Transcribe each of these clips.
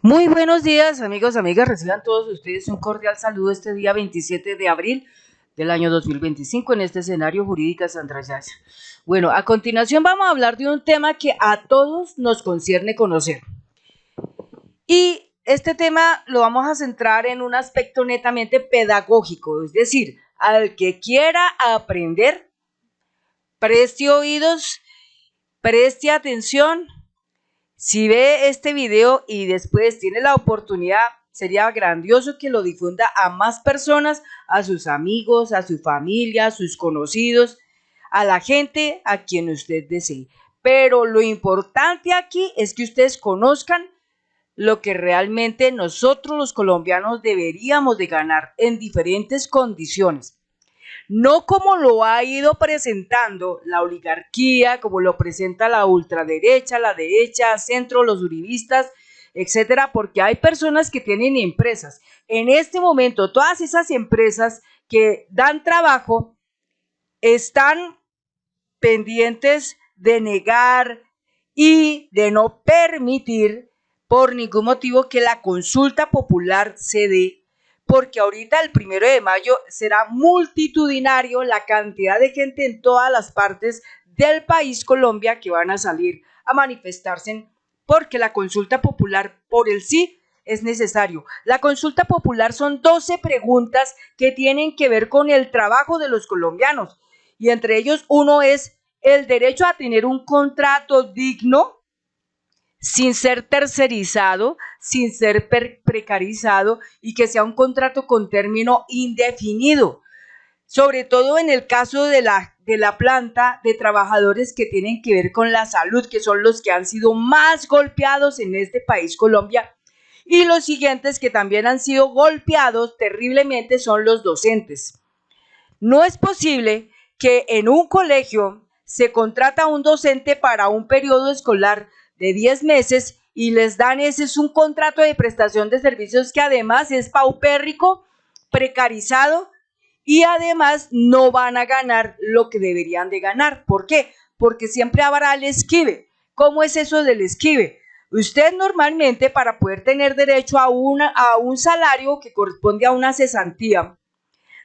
Muy buenos días, amigos, amigas. Reciban todos ustedes un cordial saludo este día 27 de abril del año 2025 en este escenario jurídica Sandra Yaya. Bueno, a continuación vamos a hablar de un tema que a todos nos concierne conocer. Y este tema lo vamos a centrar en un aspecto netamente pedagógico, es decir, al que quiera aprender, preste oídos, preste atención. Si ve este video y después tiene la oportunidad, sería grandioso que lo difunda a más personas, a sus amigos, a su familia, a sus conocidos, a la gente a quien usted desee. Pero lo importante aquí es que ustedes conozcan lo que realmente nosotros los colombianos deberíamos de ganar en diferentes condiciones. No como lo ha ido presentando la oligarquía, como lo presenta la ultraderecha, la derecha, centro, los uribistas, etcétera, porque hay personas que tienen empresas. En este momento, todas esas empresas que dan trabajo están pendientes de negar y de no permitir por ningún motivo que la consulta popular se dé, porque ahorita el 1 de mayo será multitudinario la cantidad de gente en todas las partes del país Colombia que van a salir a manifestarse porque la consulta popular por el sí es necesario. La consulta popular son 12 preguntas que tienen que ver con el trabajo de los colombianos y entre ellos uno es el derecho a tener un contrato digno, sin ser tercerizado, sin ser precarizado y que sea un contrato con término indefinido, sobre todo en el caso de la planta de trabajadores que tienen que ver con la salud, que son los que han sido más golpeados en este país Colombia, y los siguientes que también han sido golpeados terriblemente son los docentes. No es posible que en un colegio se contrata a un docente para un periodo escolar de 10 meses y les dan ese es un contrato de prestación de servicios que además es paupérrico, precarizado y además no van a ganar lo que deberían de ganar. ¿Por qué? Porque siempre habrá el esquive. ¿Cómo es eso del esquive? Usted normalmente para poder tener derecho a un salario que corresponde a una cesantía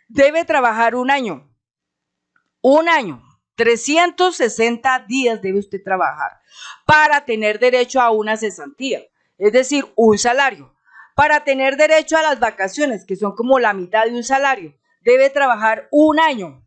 debe trabajar un año, 360 días debe usted trabajar para tener derecho a una cesantía, es decir, un salario. Para tener derecho a las vacaciones, que son como la mitad de un salario, debe trabajar un año.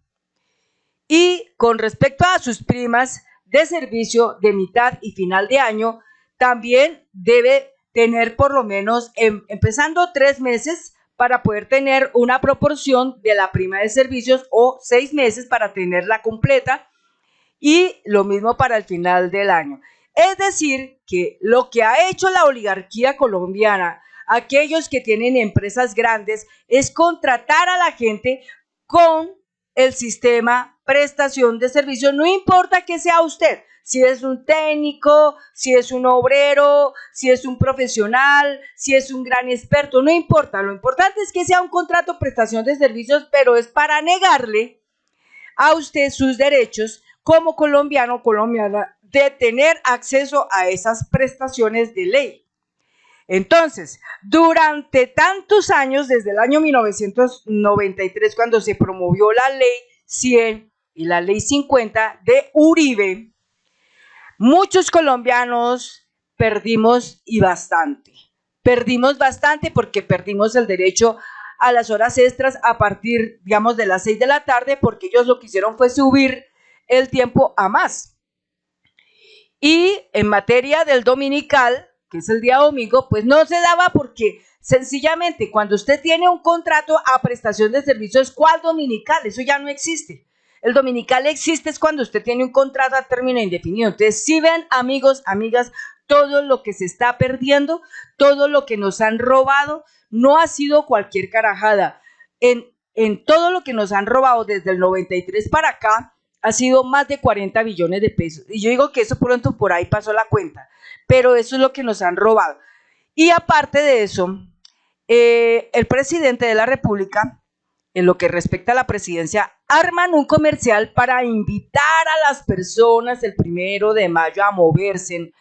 Y con respecto a sus primas de servicio de mitad y final de año, también debe tener por lo menos, empezando 3 meses, para poder tener una proporción de la prima de servicios o 6 meses para tenerla completa y lo mismo para el final del año. Es decir, que lo que ha hecho la oligarquía colombiana, aquellos que tienen empresas grandes, es contratar a la gente con el sistema prestación de servicios, no importa que sea usted, si es un técnico, si es un obrero, si es un profesional, si es un gran experto, no importa, lo importante es que sea un contrato de prestación de servicios, pero es para negarle a usted sus derechos como colombiano o colombiana de tener acceso a esas prestaciones de ley. Entonces, durante tantos años, desde el año 1993, cuando se promovió la ley 100 y la ley 50 de Uribe, muchos colombianos perdimos y bastante. Perdimos bastante porque perdimos el derecho a las horas extras a partir, digamos, de las 6 de la tarde, porque ellos lo que hicieron fue subir el tiempo a más. Y en materia del dominical, que es el día domingo, pues no se daba porque sencillamente cuando usted tiene un contrato a prestación de servicios, ¿cuál dominical? Eso ya no existe. El dominical existe es cuando usted tiene un contrato a término indefinido. Entonces, si ven, amigos, amigas, todo lo que se está perdiendo, todo lo que nos han robado, no ha sido cualquier carajada. En todo lo que nos han robado desde el 93 para acá, ha sido más de 40 billones de pesos. Y yo digo que eso pronto por ahí pasó la cuenta. Pero eso es lo que nos han robado. Y aparte de eso, el presidente de la República, en lo que respecta a la presidencia, arman un comercial para invitar a las personas el 1 de mayo a moverse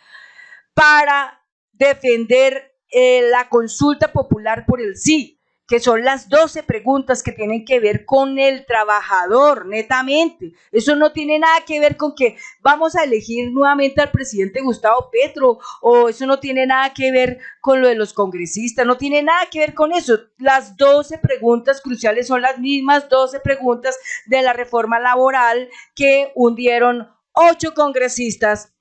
para defender la consulta popular por el sí, que son las 12 preguntas que tienen que ver con el trabajador, netamente. Eso no tiene nada que ver con que vamos a elegir nuevamente al presidente Gustavo Petro, o eso no tiene nada que ver con lo de los congresistas, no tiene nada que ver con eso. Las 12 preguntas cruciales son las mismas 12 preguntas de la reforma laboral que hundieron 8 congresistas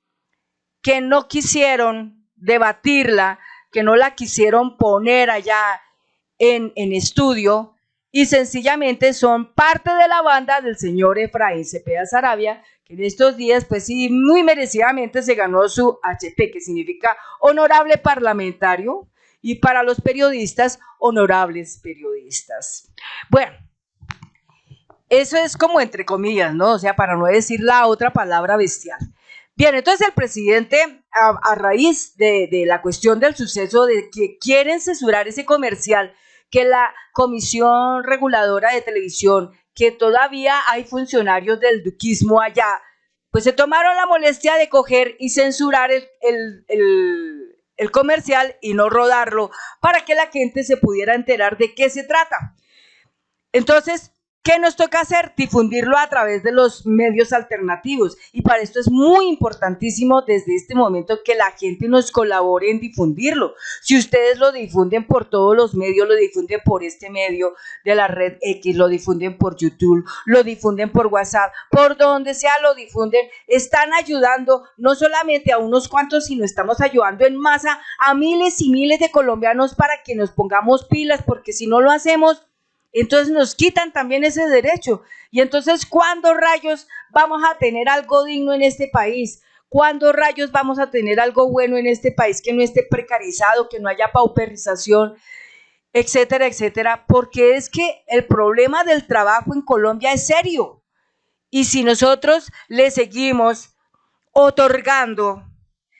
que no quisieron debatirla, que no la quisieron poner allá en estudio, y sencillamente son parte de la banda del señor Efraín Cepeda Saravia, que en estos días, pues sí, muy merecidamente se ganó su HP, que significa honorable parlamentario, y para los periodistas, honorables periodistas. Bueno, eso es como entre comillas, ¿no? O sea, para no decir la otra palabra bestial. Bien, entonces el presidente, a raíz de la cuestión del suceso de que quieren censurar ese comercial, que la Comisión Reguladora de Televisión, que todavía hay funcionarios del duquismo allá, pues se tomaron la molestia de coger y censurar el comercial y no rodarlo para que la gente se pudiera enterar de qué se trata. Entonces, ¿qué nos toca hacer? Difundirlo a través de los medios alternativos, y para esto es muy importantísimo desde este momento que la gente nos colabore en difundirlo. Si ustedes lo difunden por todos los medios, lo difunden por este medio de la red X, lo difunden por YouTube, lo difunden por WhatsApp, por donde sea lo difunden, están ayudando no solamente a unos cuantos, sino estamos ayudando en masa a miles y miles de colombianos para que nos pongamos pilas, porque si no lo hacemos, entonces nos quitan también ese derecho. Y entonces, ¿cuándo rayos vamos a tener algo digno en este país? ¿Cuándo rayos vamos a tener algo bueno en este país que no esté precarizado, que no haya pauperización, etcétera, etcétera? Porque es que el problema del trabajo en Colombia es serio. Y si nosotros le seguimos otorgando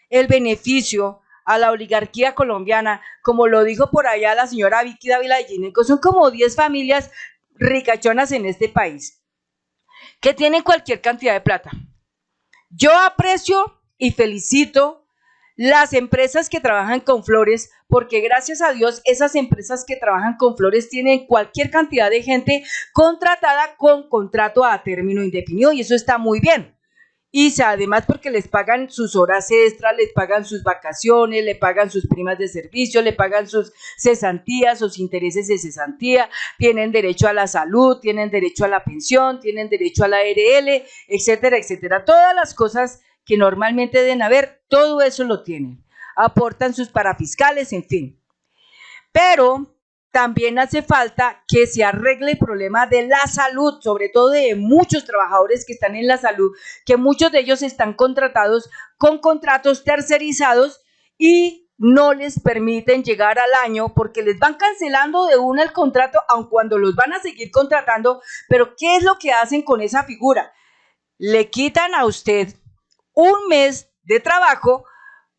el beneficio a la oligarquía colombiana, como lo dijo por allá la señora Vicky Dávila de Gineco, son como 10 familias ricachonas en este país, que tienen cualquier cantidad de plata. Yo aprecio y felicito las empresas que trabajan con flores, porque gracias a Dios esas empresas que trabajan con flores tienen cualquier cantidad de gente contratada con contrato a término indefinido, y eso está muy bien. Y además porque les pagan sus horas extras, les pagan sus vacaciones, le pagan sus primas de servicio, le pagan sus cesantías, sus intereses de cesantía, tienen derecho a la salud, tienen derecho a la pensión, tienen derecho a la ARL, etcétera, etcétera. Todas las cosas que normalmente deben haber, todo eso lo tienen. Aportan sus parafiscales, en fin. Pero también hace falta que se arregle el problema de la salud, sobre todo de muchos trabajadores que están en la salud, que muchos de ellos están contratados con contratos tercerizados y no les permiten llegar al año porque les van cancelando de una el contrato, aun cuando los van a seguir contratando. Pero ¿qué es lo que hacen con esa figura? Le quitan a usted un mes de trabajo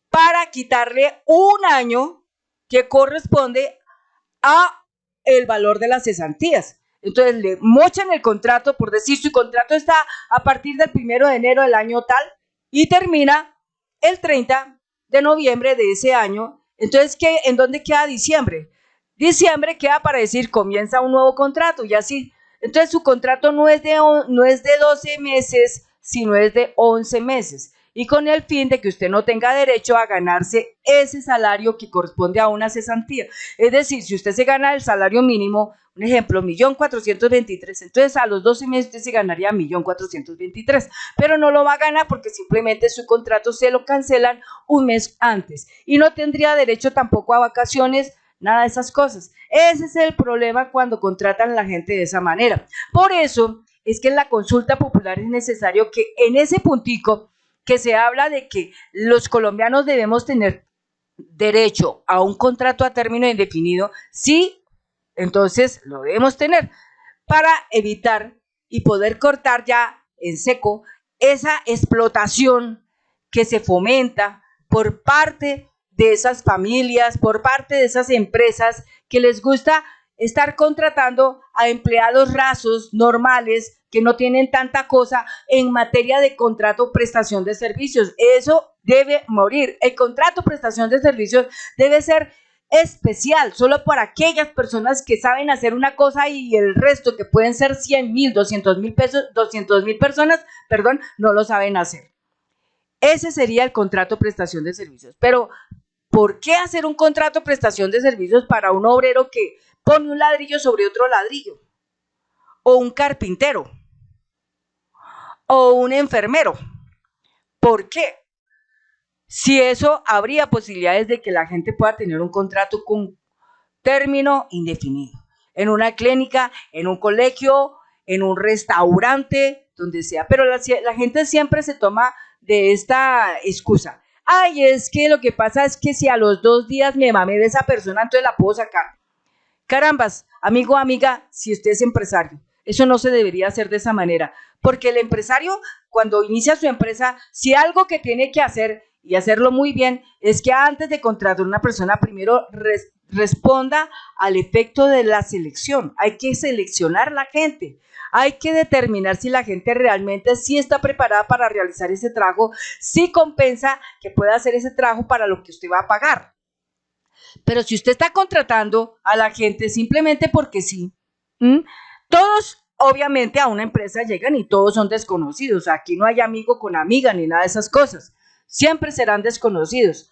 para quitarle un año que corresponde a el valor de las cesantías. Entonces le mochan el contrato, por decir, su contrato está a partir del 1 de enero del año tal y termina el 30 de noviembre de ese año. Entonces, ¿en dónde queda diciembre? Diciembre queda para decir comienza un nuevo contrato y así. Entonces su contrato no es de 12 meses, sino es de 11 meses. Y con el fin de que usted no tenga derecho a ganarse ese salario que corresponde a una cesantía. Es decir, si usted se gana el salario mínimo, un ejemplo, 1.423.000, entonces a los 12 meses usted se ganaría 1.423.000, pero no lo va a ganar porque simplemente su contrato se lo cancelan un mes antes y no tendría derecho tampoco a vacaciones, nada de esas cosas. Ese es el problema cuando contratan a la gente de esa manera. Por eso es que en la consulta popular es necesario que en ese puntico que se habla de que los colombianos debemos tener derecho a un contrato a término indefinido, sí, entonces lo debemos tener para evitar y poder cortar ya en seco esa explotación que se fomenta por parte de esas familias, por parte de esas empresas que les gusta estar contratando a empleados rasos, normales, que no tienen tanta cosa en materia de contrato prestación de servicios. Eso debe morir. El contrato prestación de servicios debe ser especial, solo para aquellas personas que saben hacer una cosa y el resto, que pueden ser 100.000, 200.000 pesos, 200.000 personas, perdón, no lo saben hacer. Ese sería el contrato prestación de servicios. Pero, ¿por qué hacer un contrato prestación de servicios para un obrero que pone un ladrillo sobre otro ladrillo? O un carpintero, o un enfermero. ¿Por qué? Si eso habría posibilidades de que la gente pueda tener un contrato con término indefinido, en una clínica, en un colegio, en un restaurante, donde sea, pero la gente siempre se toma de esta excusa. Ay, es que lo que pasa es que si a los 2 días me mamé de esa persona, entonces la puedo sacar. Carambas, amigo o amiga, si usted es empresario, eso no se debería hacer de esa manera, porque el empresario, cuando inicia su empresa, si algo que tiene que hacer y hacerlo muy bien, es que antes de contratar a una persona, primero responda al efecto de la selección. Hay que seleccionar la gente, hay que determinar si la gente realmente sí está preparada para realizar ese trabajo, si compensa que pueda hacer ese trabajo para lo que usted va a pagar. Pero si usted está contratando a la gente simplemente porque sí, todos obviamente a una empresa llegan y todos son desconocidos. Aquí no hay amigo con amiga ni nada de esas cosas. Siempre serán desconocidos.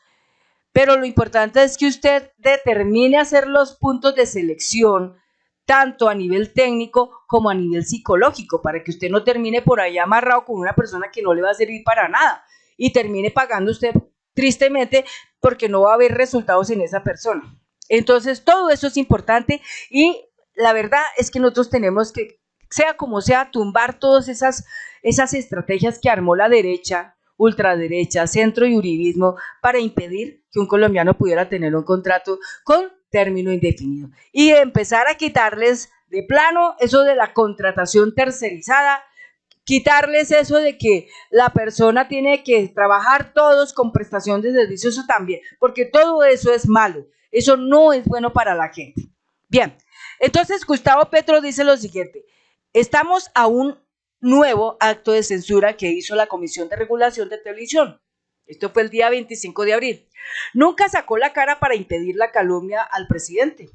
Pero lo importante es que usted determine hacer los puntos de selección, tanto a nivel técnico como a nivel psicológico, para que usted no termine por ahí amarrado con una persona que no le va a servir para nada y termine pagando usted tristemente porque no va a haber resultados en esa persona. Entonces, todo eso es importante y la verdad es que nosotros tenemos que, sea como sea, tumbar todas esas estrategias que armó la derecha, ultraderecha, centro y uribismo para impedir que un colombiano pudiera tener un contrato con término indefinido y empezar a quitarles de plano eso de la contratación tercerizada, quitarles eso de que la persona tiene que trabajar todos con prestación de servicios, eso también, porque todo eso es malo, eso no es bueno para la gente. Bien, entonces Gustavo Petro dice lo siguiente: estamos a un nuevo acto de censura que hizo la Comisión de Regulación de Televisión. Esto fue el día 25 de abril. Nunca sacó la cara para impedir la calumnia al presidente.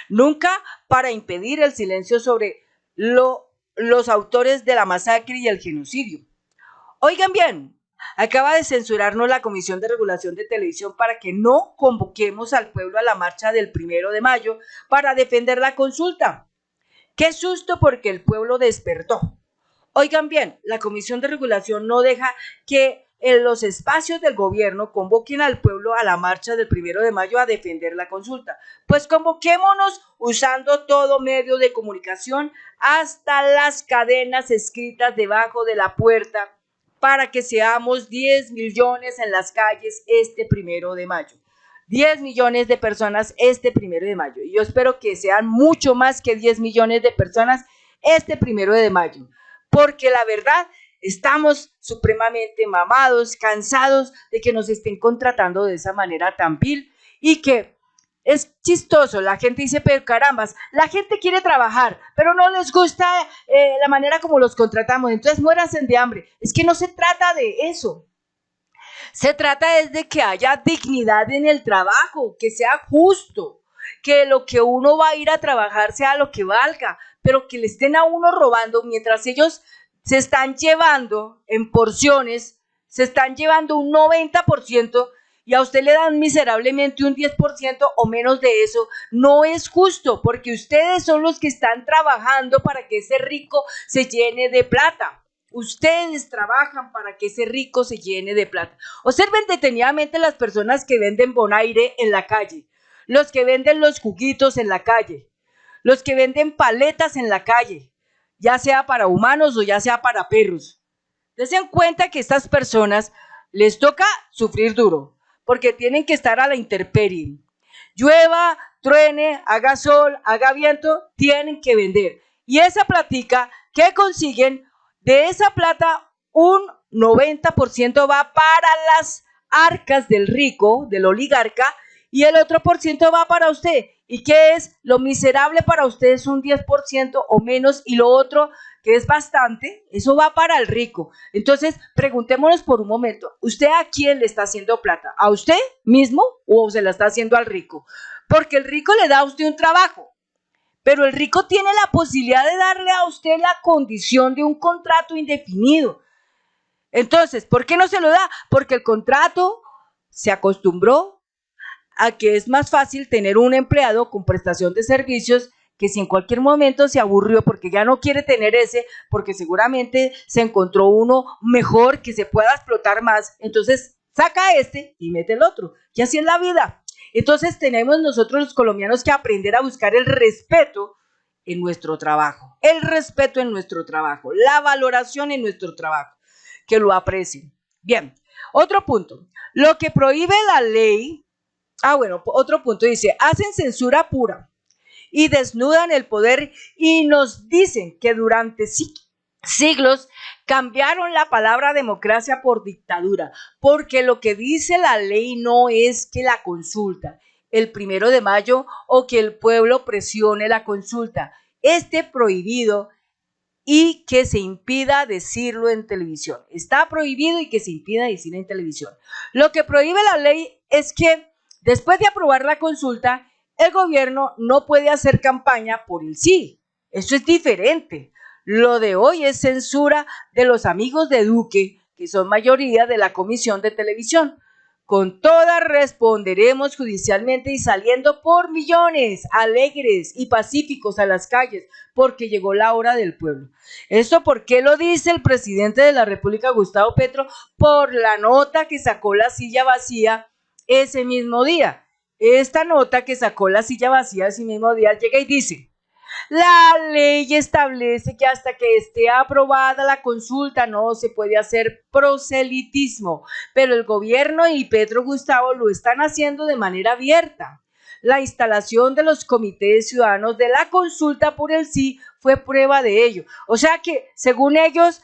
Nunca para impedir el silencio sobre los autores de la masacre y el genocidio. Oigan bien, acaba de censurarnos la Comisión de Regulación de Televisión para que no convoquemos al pueblo a la marcha del 1 de mayo para defender la consulta. ¡Qué susto porque el pueblo despertó! Oigan bien, la Comisión de Regulación no deja que en los espacios del gobierno convoquen al pueblo a la marcha del 1 de mayo a defender la consulta. Pues convoquémonos usando todo medio de comunicación, hasta las cadenas escritas debajo de la puerta, para que seamos 10 millones en las calles este 1 de mayo. 10 millones de personas este 1 de mayo. Y yo espero que sean mucho más que 10 millones de personas este 1 de mayo. Porque la verdad, estamos supremamente mamados, cansados de que nos estén contratando de esa manera tan vil y que es chistoso. La gente dice, pero carambas, la gente quiere trabajar, pero no les gusta la manera como los contratamos, entonces muéranse de hambre. Es que no se trata de eso. Se trata de que haya dignidad en el trabajo, que sea justo, que lo que uno va a ir a trabajar sea lo que valga, pero que le estén a uno robando mientras ellos se están llevando en porciones, se están llevando un 90% y a usted le dan miserablemente un 10% o menos de eso. No es justo, porque ustedes son los que están trabajando para que ese rico se llene de plata. Ustedes trabajan para que ese rico se llene de plata. Observen detenidamente las personas que venden Bonaire en la calle, los que venden los juguitos en la calle, los que venden paletas en la calle, ya sea para humanos o ya sea para perros. Dense cuenta que a estas personas les toca sufrir duro, porque tienen que estar a la intemperie. Llueva, truene, haga sol, haga viento, tienen que vender. Y esa platica que consiguen, de esa plata, un 90% va para las arcas del rico, del oligarca, y el otro por ciento va para usted. ¿Y qué es? Lo miserable para usted es un 10% o menos, y lo otro, que es bastante, eso va para el rico. Entonces, preguntémonos por un momento, ¿usted a quién le está haciendo plata? ¿A usted mismo o se la está haciendo al rico? Porque el rico le da a usted un trabajo, pero el rico tiene la posibilidad de darle a usted la condición de un contrato indefinido. Entonces, ¿por qué no se lo da? Porque el contrato se acostumbró a que es más fácil tener un empleado con prestación de servicios que si en cualquier momento se aburrió porque ya no quiere tener ese, porque seguramente se encontró uno mejor que se pueda explotar más, entonces saca este y mete el otro. Y así es la vida. Entonces tenemos nosotros los colombianos que aprender a buscar el respeto en nuestro trabajo, el respeto en nuestro trabajo, la valoración en nuestro trabajo, que lo aprecien. Bien, otro punto, lo que prohíbe la ley, otro punto dice, hacen censura pura y desnudan el poder y nos dicen que durante siglos cambiaron la palabra democracia por dictadura, porque lo que dice la ley no es que la consulta el 1 de mayo o que el pueblo presione la consulta, esté prohibido y que se impida decirlo en televisión. Está prohibido y que se impida decirlo en televisión. Lo que prohíbe la ley es que después de aprobar la consulta, el gobierno no puede hacer campaña por el sí. Eso es diferente. Lo de hoy es censura de los amigos de Duque, que son mayoría de la Comisión de Televisión. Con todas responderemos judicialmente y saliendo por millones, alegres y pacíficos a las calles, porque llegó la hora del pueblo. ¿Esto por qué lo dice el presidente de la República, Gustavo Petro? Por la nota que sacó La Silla Vacía ese mismo día. Esta nota que sacó La Silla Vacía ese mismo día llega y dice: la ley establece que hasta que esté aprobada la consulta no se puede hacer proselitismo, pero el gobierno y Petro Gustavo lo están haciendo de manera abierta. La instalación de los comités ciudadanos de la consulta por el sí fue prueba de ello. O sea que, según ellos,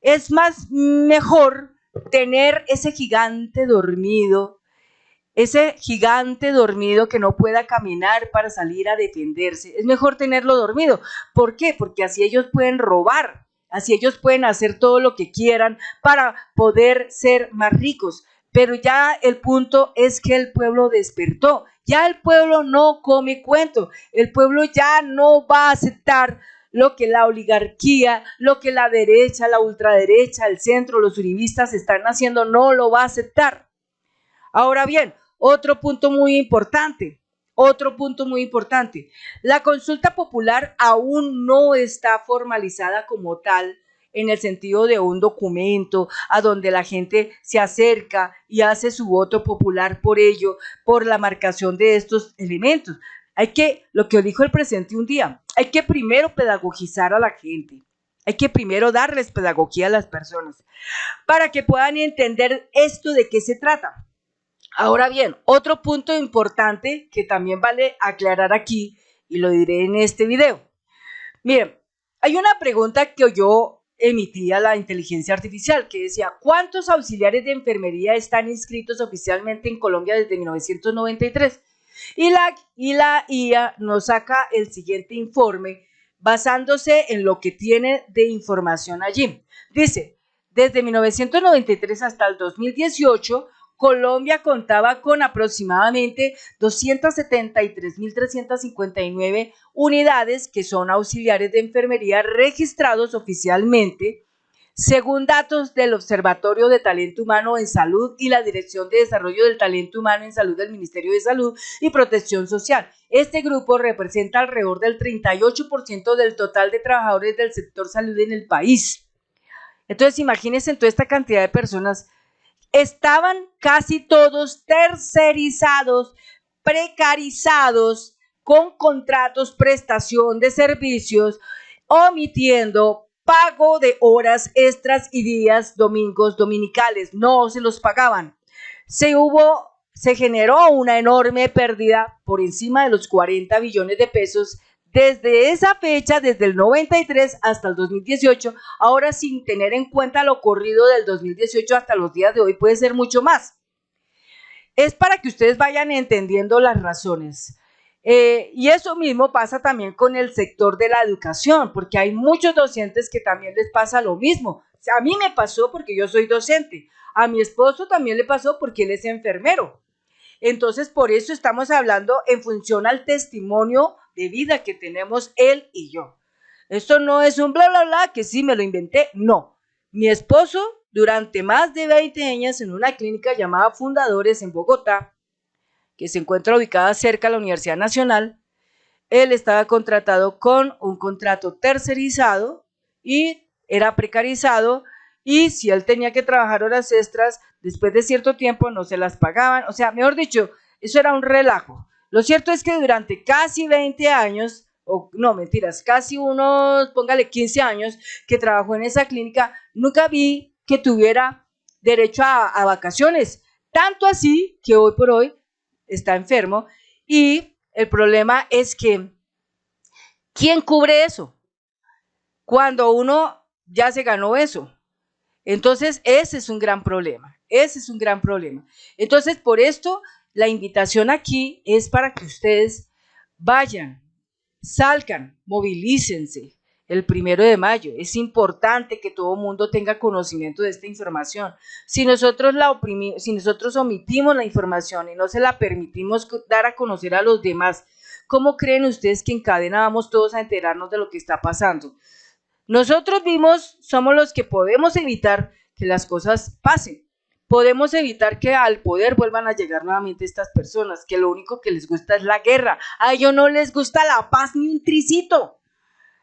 es mejor tener ese gigante dormido que no pueda caminar para salir a defenderse. Es mejor tenerlo dormido. ¿Por qué? Porque así ellos pueden robar, así ellos pueden hacer todo lo que quieran para poder ser más ricos. Pero ya el punto es que el pueblo despertó. Ya el pueblo no come cuento. El pueblo ya no va a aceptar lo que la oligarquía, lo que la derecha, la ultraderecha, el centro, los uribistas están haciendo, no lo va a aceptar. Ahora bien, otro punto muy importante, la consulta popular aún no está formalizada como tal en el sentido de un documento a donde la gente se acerca y hace su voto popular por ello, por la marcación de estos elementos. Lo que dijo el presidente un día, hay que primero pedagogizar a la gente. Hay que primero darles pedagogía a las personas para que puedan entender esto de qué se trata. Ahora bien, otro punto importante que también vale aclarar aquí, y lo diré en este video. Miren, hay una pregunta que yo emití a la inteligencia artificial que decía: ¿cuántos auxiliares de enfermería están inscritos oficialmente en Colombia desde 1993? Y la IA nos saca el siguiente informe basándose en lo que tiene de información allí. Dice, desde 1993 hasta el 2018, Colombia contaba con aproximadamente 273.359 unidades que son auxiliares de enfermería registrados oficialmente, según datos del Observatorio de Talento Humano en Salud y la Dirección de Desarrollo del Talento Humano en Salud del Ministerio de Salud y Protección Social. Este grupo representa alrededor del 38% del total de trabajadores del sector salud en el país. Entonces, imagínense toda esta cantidad de personas. Estaban casi todos tercerizados, precarizados, con contratos, prestación de servicios, omitiendo pago de horas extras y días domingos, dominicales. No se los pagaban. Se generó una enorme pérdida por encima de los 40 billones de pesos desde esa fecha, desde el 93 hasta el 2018, ahora sin tener en cuenta lo ocurrido del 2018 hasta los días de hoy, puede ser mucho más. Es para que ustedes vayan entendiendo las razones. Y eso mismo pasa también con el sector de la educación, porque hay muchos docentes que también les pasa lo mismo. O sea, a mí me pasó porque yo soy docente, a mi esposo también le pasó porque él es enfermero. Entonces, por eso estamos hablando en función al testimonio de vida que tenemos él y yo. Esto no es un bla, bla, bla, que sí me lo inventé, no. Mi esposo, durante más de 20 años en una clínica llamada Fundadores en Bogotá, que se encuentra ubicada cerca de la Universidad Nacional, él estaba contratado con un contrato tercerizado y era precarizado, y si él tenía que trabajar horas extras, después de cierto tiempo no se las pagaban. O sea, mejor dicho, eso era un relajo. Lo cierto es que durante casi 20 años, o no, mentiras, casi unos, póngale 15 años que trabajó en esa clínica, nunca vi que tuviera derecho a vacaciones. Tanto así que hoy por hoy está enfermo, y el problema es que ¿quién cubre eso? Cuando uno ya se ganó eso. Entonces, ese es un gran problema, ese es un gran problema. Entonces, por esto, la invitación aquí es para que ustedes vayan, salgan, movilícense el 1 de mayo. Es importante que todo el mundo tenga conocimiento de esta información. Si nosotros si nosotros omitimos la información y no se la permitimos dar a conocer a los demás, ¿cómo creen ustedes que en cadena vamos todos a enterarnos de lo que está pasando? Nosotros mismos somos los que podemos evitar que las cosas pasen. Podemos evitar que al poder vuelvan a llegar nuevamente estas personas, que lo único que les gusta es la guerra. A ellos no les gusta la paz ni un tricito.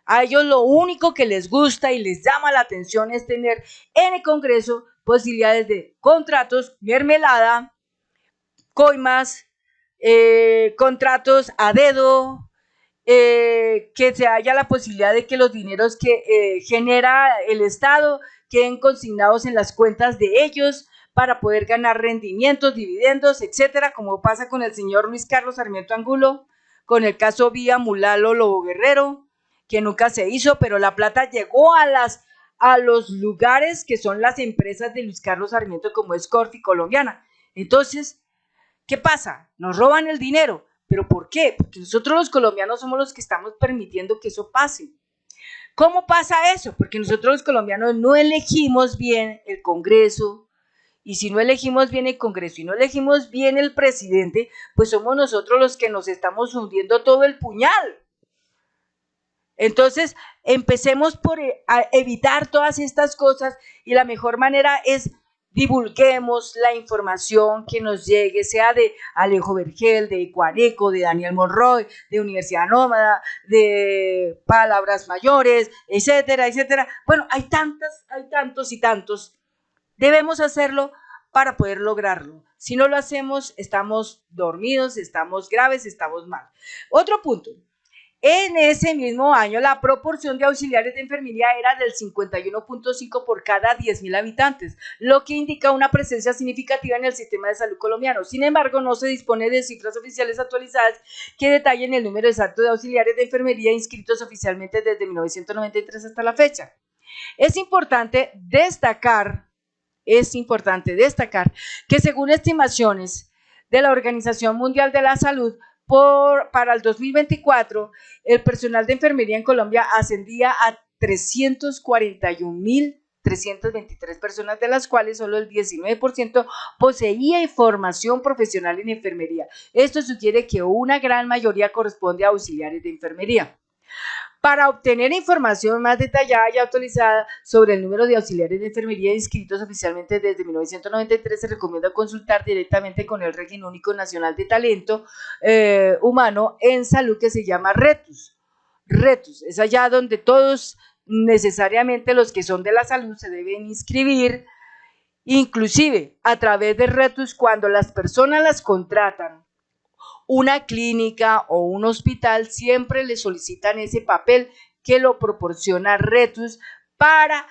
A ellos lo único que les gusta y les llama la atención es tener en el Congreso posibilidades de contratos, mermelada, coimas, contratos a dedo, que se haya la posibilidad de que los dineros que genera el Estado queden consignados en las cuentas de ellos para poder ganar rendimientos, dividendos, etcétera, como pasa con el señor Luis Carlos Sarmiento Angulo, con el caso Vía Mulalo Lobo Guerrero, que nunca se hizo, pero la plata llegó a los lugares que son las empresas de Luis Carlos Sarmiento, como es Corfi Colombiana. Entonces, ¿qué pasa? Nos roban el dinero. ¿Pero por qué? Porque nosotros los colombianos somos los que estamos permitiendo que eso pase. ¿Cómo pasa eso? Porque nosotros los colombianos no elegimos bien el Congreso, y si no elegimos bien el Congreso y no elegimos bien el presidente, pues somos nosotros los que nos estamos hundiendo todo el puñal. Entonces, empecemos por evitar todas estas cosas, y la mejor manera es divulguemos la información que nos llegue, sea de Alejo Vergel, de Ecuareco, de Daniel Monroy, de Universidad Nómada, de Palabras Mayores, etcétera, etcétera. Bueno, hay tantos y tantos. Debemos hacerlo para poder lograrlo. Si no lo hacemos, estamos dormidos, estamos graves, estamos mal. Otro punto. En ese mismo año, la proporción de auxiliares de enfermería era del 51.5 por cada 10.000 habitantes, lo que indica una presencia significativa en el sistema de salud colombiano. Sin embargo, no se dispone de cifras oficiales actualizadas que detallen el número exacto de auxiliares de enfermería inscritos oficialmente desde 1993 hasta la fecha. Es importante destacar que según estimaciones de la Organización Mundial de la Salud, para el 2024, el personal de enfermería en Colombia ascendía a 341.323 personas, de las cuales solo el 19% poseía formación profesional en enfermería. Esto sugiere que una gran mayoría corresponde a auxiliares de enfermería. Para obtener información más detallada y actualizada sobre el número de auxiliares de enfermería inscritos oficialmente desde 1993, se recomienda consultar directamente con el Régimen Único Nacional de Talento Humano en Salud, que se llama RETUS. RETUS es allá donde todos, necesariamente los que son de la salud, se deben inscribir. Inclusive a través de RETUS, cuando las personas las contratan, una clínica o un hospital, siempre le solicitan ese papel que lo proporciona RETUS para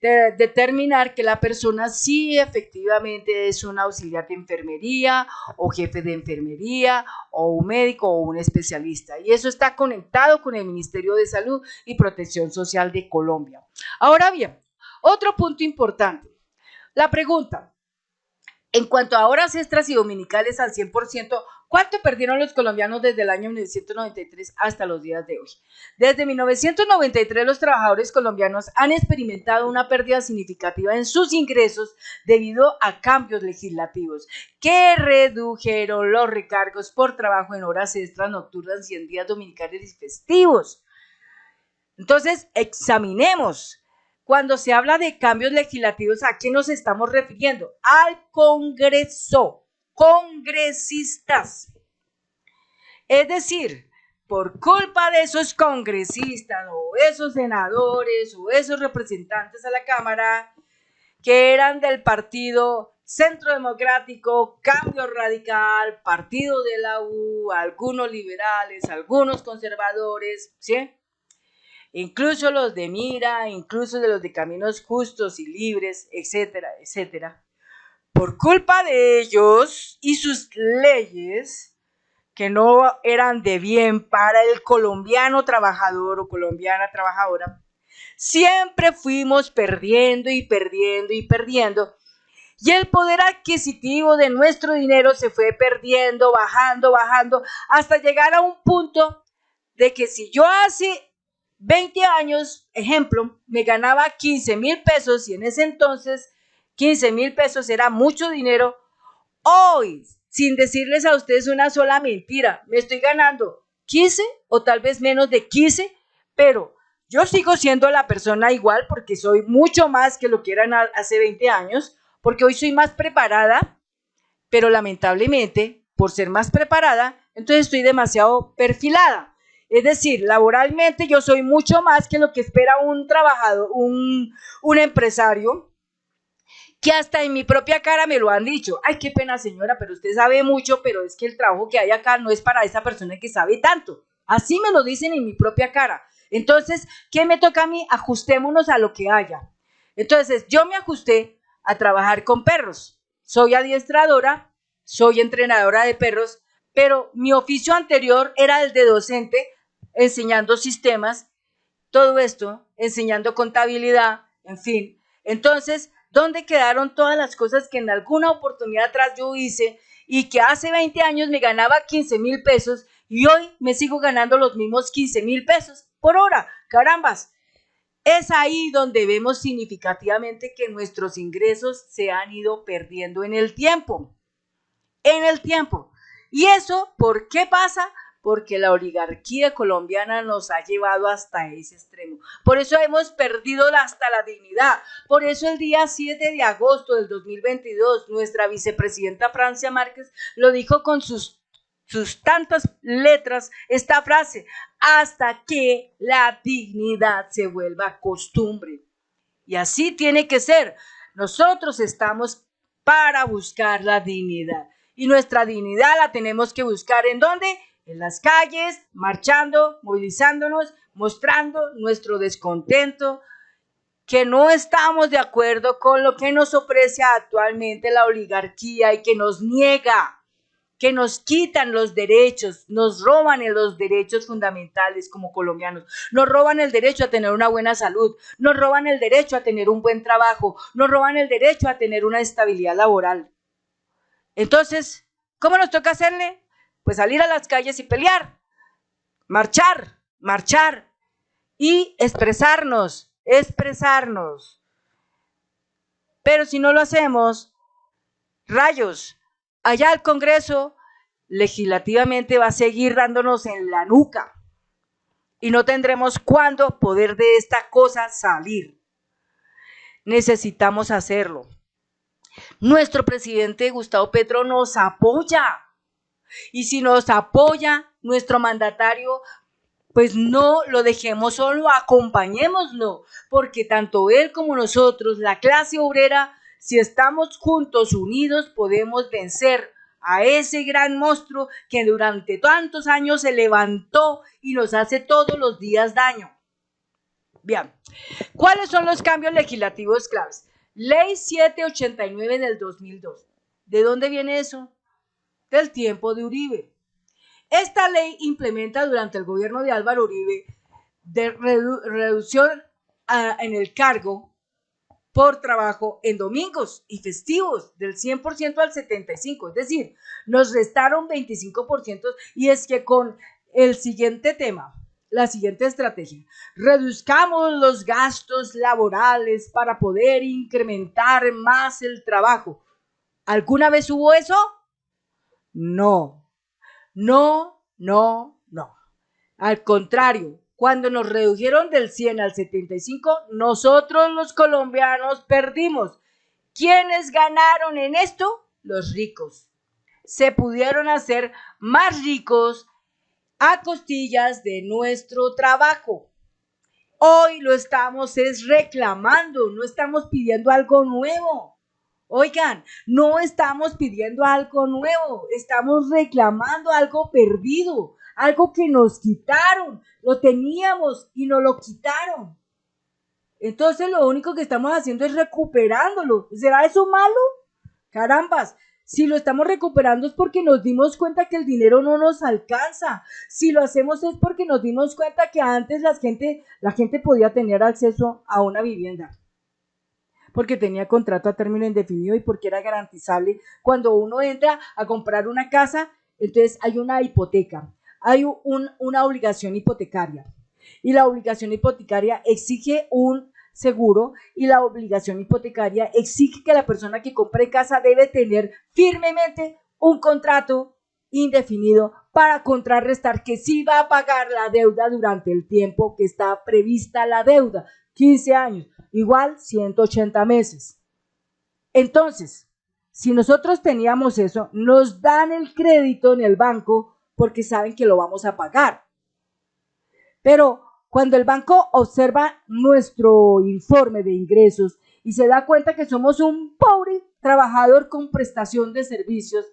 determinar que la persona sí efectivamente es un auxiliar de enfermería o jefe de enfermería o un médico o un especialista, y eso está conectado con el Ministerio de Salud y Protección Social de Colombia. Ahora bien, otro punto importante, la pregunta: En cuanto a horas extras y dominicales al 100%, ¿cuánto perdieron los colombianos desde el año 1993 hasta los días de hoy? Desde 1993 los trabajadores colombianos han experimentado una pérdida significativa en sus ingresos debido a cambios legislativos que redujeron los recargos por trabajo en horas extras nocturnas y en días dominicales y festivos. Entonces, examinemos. Cuando se habla de cambios legislativos, ¿a qué nos estamos refiriendo? Al Congreso, congresistas. Es decir, por culpa de esos congresistas o esos senadores o esos representantes a la Cámara que eran del partido Centro Democrático, Cambio Radical, Partido de la U, algunos liberales, algunos conservadores, ¿sí? Incluso los de Mira, incluso de los de Caminos Justos y Libres, etcétera, etcétera. Por culpa de ellos y sus leyes, que no eran de bien para el colombiano trabajador o colombiana trabajadora, siempre fuimos perdiendo y perdiendo y perdiendo. Y el poder adquisitivo de nuestro dinero se fue perdiendo, bajando, hasta llegar a un punto de que si yo hace 20 años, ejemplo, me ganaba 15,000 pesos y en ese entonces 15,000 pesos era mucho dinero. Hoy, sin decirles a ustedes una sola mentira, me estoy ganando 15 o tal vez menos de 15, pero yo sigo siendo la persona igual porque soy mucho más que lo que eran hace 20 años, porque hoy soy más preparada, pero lamentablemente, por ser más preparada, entonces estoy demasiado perfilada. Es decir, laboralmente yo soy mucho más que lo que espera un trabajador, un empresario, que hasta en mi propia cara me lo han dicho. Ay, qué pena señora, pero usted sabe mucho, pero es que el trabajo que hay acá no es para esa persona que sabe tanto. Así me lo dicen en mi propia cara. Entonces, ¿qué me toca a mí? Ajustémonos a lo que haya. Entonces, yo me ajusté a trabajar con perros. Soy adiestradora, soy entrenadora de perros, pero mi oficio anterior era el de docente, enseñando sistemas, todo esto, enseñando contabilidad, en fin. Entonces, ¿dónde quedaron todas las cosas que en alguna oportunidad atrás yo hice y que hace 20 años me ganaba 15,000 pesos y hoy me sigo ganando los mismos 15,000 pesos por hora? Carambas. Es ahí donde vemos significativamente que nuestros ingresos se han ido perdiendo en el tiempo. En el tiempo. ¿Y eso por qué pasa? Porque la oligarquía colombiana nos ha llevado hasta ese extremo. Por eso hemos perdido hasta la dignidad. Por eso el día 7 de agosto del 2022, nuestra vicepresidenta Francia Márquez lo dijo con sus tantas letras, esta frase: hasta que la dignidad se vuelva costumbre. Y así tiene que ser. Nosotros estamos para buscar la dignidad. Y nuestra dignidad la tenemos que buscar ¿en dónde? En las calles, marchando, movilizándonos, mostrando nuestro descontento, que no estamos de acuerdo con lo que nos ofrece actualmente la oligarquía y que nos niega, que nos quitan los derechos, nos roban los derechos fundamentales como colombianos, nos roban el derecho a tener una buena salud, nos roban el derecho a tener un buen trabajo, nos roban el derecho a tener una estabilidad laboral. Entonces, ¿cómo nos toca hacerle? Pues salir a las calles y pelear, marchar y expresarnos. Pero si no lo hacemos, rayos, allá el Congreso legislativamente va a seguir dándonos en la nuca y no tendremos cuándo poder de esta cosa salir. Necesitamos hacerlo. Nuestro presidente Gustavo Petro nos apoya. Y si nos apoya nuestro mandatario, pues no lo dejemos solo, acompañémoslo, porque tanto él como nosotros, la clase obrera, si estamos juntos, unidos, podemos vencer a ese gran monstruo que durante tantos años se levantó y nos hace todos los días daño. Bien, ¿cuáles son los cambios legislativos claves? Ley 789 del 2002. ¿De dónde viene eso? Del tiempo de Uribe. Esta ley implementa durante el gobierno de Álvaro Uribe de reducción en el cargo por trabajo en domingos y festivos, del 100% al 75%, es decir, nos restaron 25%, y es que con el siguiente tema, la siguiente estrategia, reduzcamos los gastos laborales para poder incrementar más el trabajo. ¿Alguna vez hubo eso? No, no, no, no. Al contrario, cuando nos redujeron del 100 al 75, nosotros los colombianos perdimos. ¿Quiénes ganaron en esto? Los ricos. Se pudieron hacer más ricos a costillas de nuestro trabajo. Hoy lo estamos reclamando, no estamos pidiendo algo nuevo. Oigan, no estamos pidiendo algo nuevo, estamos reclamando algo perdido, algo que nos quitaron, lo teníamos y nos lo quitaron. Entonces lo único que estamos haciendo es recuperándolo. ¿Será eso malo? Carambas, si lo estamos recuperando es porque nos dimos cuenta que el dinero no nos alcanza. Si lo hacemos es porque nos dimos cuenta que antes la gente podía tener acceso a una vivienda, porque tenía contrato a término indefinido y porque era garantizable. Cuando uno entra a comprar una casa, entonces hay una hipoteca, hay una obligación hipotecaria, y la obligación hipotecaria exige un seguro, y la obligación hipotecaria exige que la persona que compre casa debe tener firmemente un contrato indefinido para contrarrestar que sí va a pagar la deuda durante el tiempo que está prevista la deuda, 15 años, igual 180 meses. Entonces, si nosotros teníamos eso, nos dan el crédito en el banco porque saben que lo vamos a pagar. Pero cuando el banco observa nuestro informe de ingresos y se da cuenta que somos un pobre trabajador con prestación de servicios,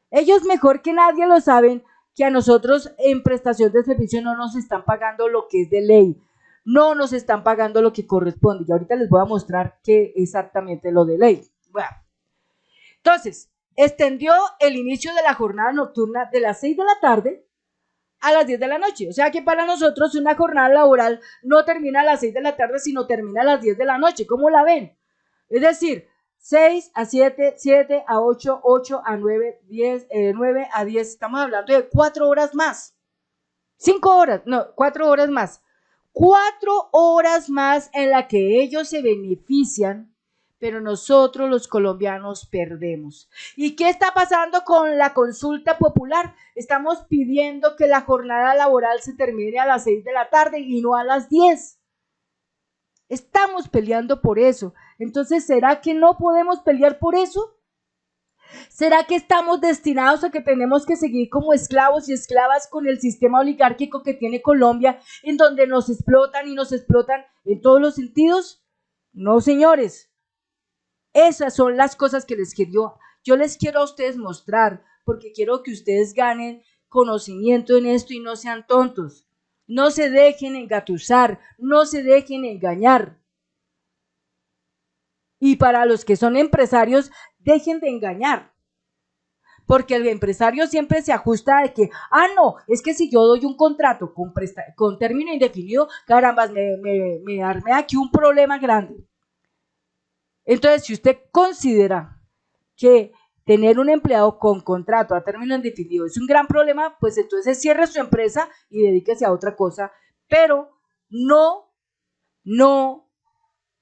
ellos mejor que nadie lo saben que a nosotros en prestación de servicios no nos están pagando lo que es de ley, no nos están pagando lo que corresponde. Y ahorita les voy a mostrar qué exactamente lo de ley. Bueno, entonces, extendió el inicio de la jornada nocturna de las 6 de la tarde a las 10 de la noche. O sea que para nosotros una jornada laboral no termina a las 6 de la tarde, sino termina a las 10 de la noche. ¿Cómo la ven? Es decir, 6 a 7, 7 a 8, 8 a 9, 10, 9 a 10. Estamos hablando de 4 horas más. 5 horas, no, 4 horas más. 4 horas más en la que ellos se benefician, pero nosotros los colombianos perdemos. ¿Y qué está pasando con la consulta popular? Estamos pidiendo que la jornada laboral se termine a las 6 de la tarde y no a las 10. Estamos peleando por eso. Entonces, ¿será que no podemos pelear por eso? ¿Será que estamos destinados a que tenemos que seguir como esclavos y esclavas con el sistema oligárquico que tiene Colombia, en donde nos explotan y nos explotan en todos los sentidos? No, señores. Esas son las cosas que yo les quiero a ustedes mostrar, porque quiero que ustedes ganen conocimiento en esto y no sean tontos. No se dejen engatusar, no se dejen engañar. Y para los que son empresarios, dejen de engañar. Porque el empresario siempre se ajusta de que, no, es que si yo doy un contrato con término indefinido, carambas, me armé aquí un problema grande. Entonces, si usted considera que tener un empleado con contrato a término indefinido es un gran problema, pues entonces cierre su empresa y dedíquese a otra cosa, pero no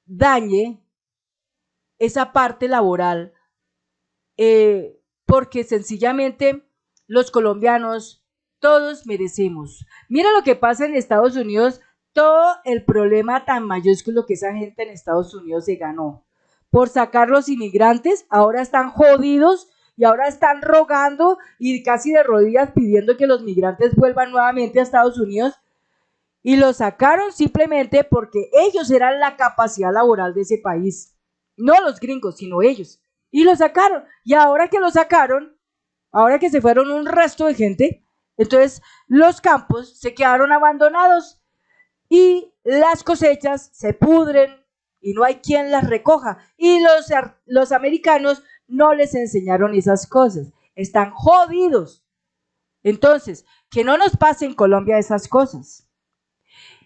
dañe esa parte laboral, porque sencillamente los colombianos todos merecemos. Mira lo que pasa en Estados Unidos, todo el problema tan mayúsculo que esa gente en Estados Unidos se ganó por sacar los inmigrantes. Ahora están jodidos y ahora están rogando y casi de rodillas pidiendo que los migrantes vuelvan nuevamente a Estados Unidos, y lo sacaron simplemente porque ellos eran la capacidad laboral de ese país, no los gringos, sino ellos, y lo sacaron. Y ahora que lo sacaron, ahora que se fueron un resto de gente, entonces los campos se quedaron abandonados y las cosechas se pudren y no hay quien las recoja, y los americanos no les enseñaron esas cosas, están jodidos. Entonces, que no nos pase en Colombia esas cosas.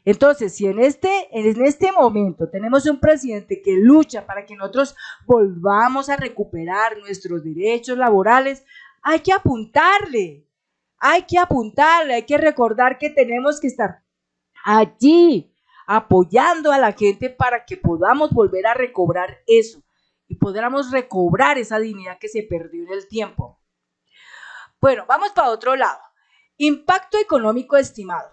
Entonces, si en este momento tenemos un presidente que lucha para que nosotros volvamos a recuperar nuestros derechos laborales, hay que apuntarle, hay que recordar que tenemos que estar allí apoyando a la gente para que podamos volver a recobrar eso y podamos recobrar esa dignidad que se perdió en el tiempo. Bueno, vamos para otro lado. Impacto económico estimado.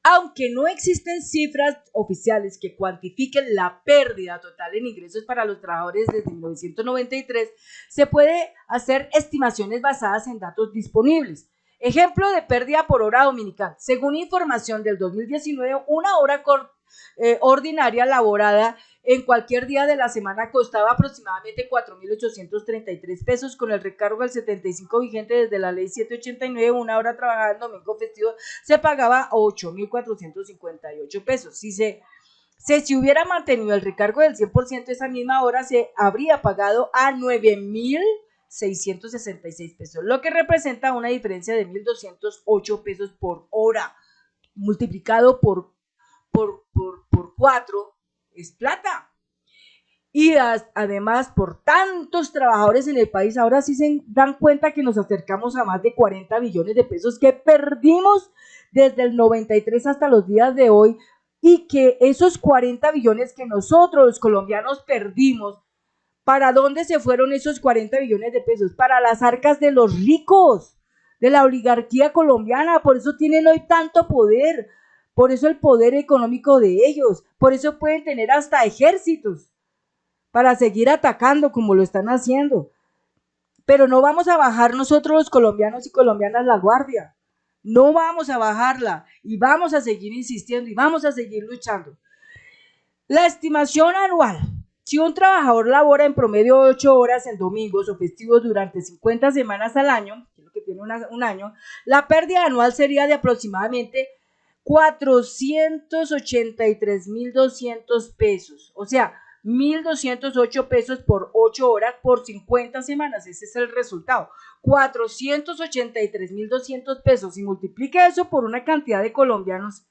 Aunque no existen cifras oficiales que cuantifiquen la pérdida total en ingresos para los trabajadores desde 1993, se puede hacer estimaciones basadas en datos disponibles. Ejemplo de pérdida por hora dominical. Según información del 2019, una hora ordinaria laborada en cualquier día de la semana costaba aproximadamente 4.833 pesos, con el recargo del 75 vigente desde la ley 789, una hora trabajada en domingo festivo se pagaba 8.458 pesos. Si se hubiera mantenido el recargo del 100%, esa misma hora se habría pagado a 9.666 pesos, lo que representa una diferencia de 1.208 pesos por hora, multiplicado por 4, es plata. Y además, por tantos trabajadores en el país, ahora sí se dan cuenta que nos acercamos a más de 40 billones de pesos que perdimos desde el 93 hasta los días de hoy, y que esos 40 billones que nosotros los colombianos perdimos, ¿para dónde se fueron esos 40 billones de pesos? Para las arcas de los ricos, de la oligarquía colombiana. Por eso tienen hoy tanto poder, por eso el poder económico de ellos, por eso pueden tener hasta ejércitos para seguir atacando como lo están haciendo. Pero no vamos a bajar nosotros los colombianos y colombianas la guardia, no vamos a bajarla y vamos a seguir insistiendo y vamos a seguir luchando. La estimación anual: si un trabajador labora en promedio 8 horas en domingos o festivos durante 50 semanas al año, que es lo que tiene un año, la pérdida anual sería de aproximadamente 483.200 pesos, o sea, 1.208 pesos por 8 horas por 50 semanas. Ese es el resultado, 483.200 pesos, y multiplique eso por una cantidad de colombianos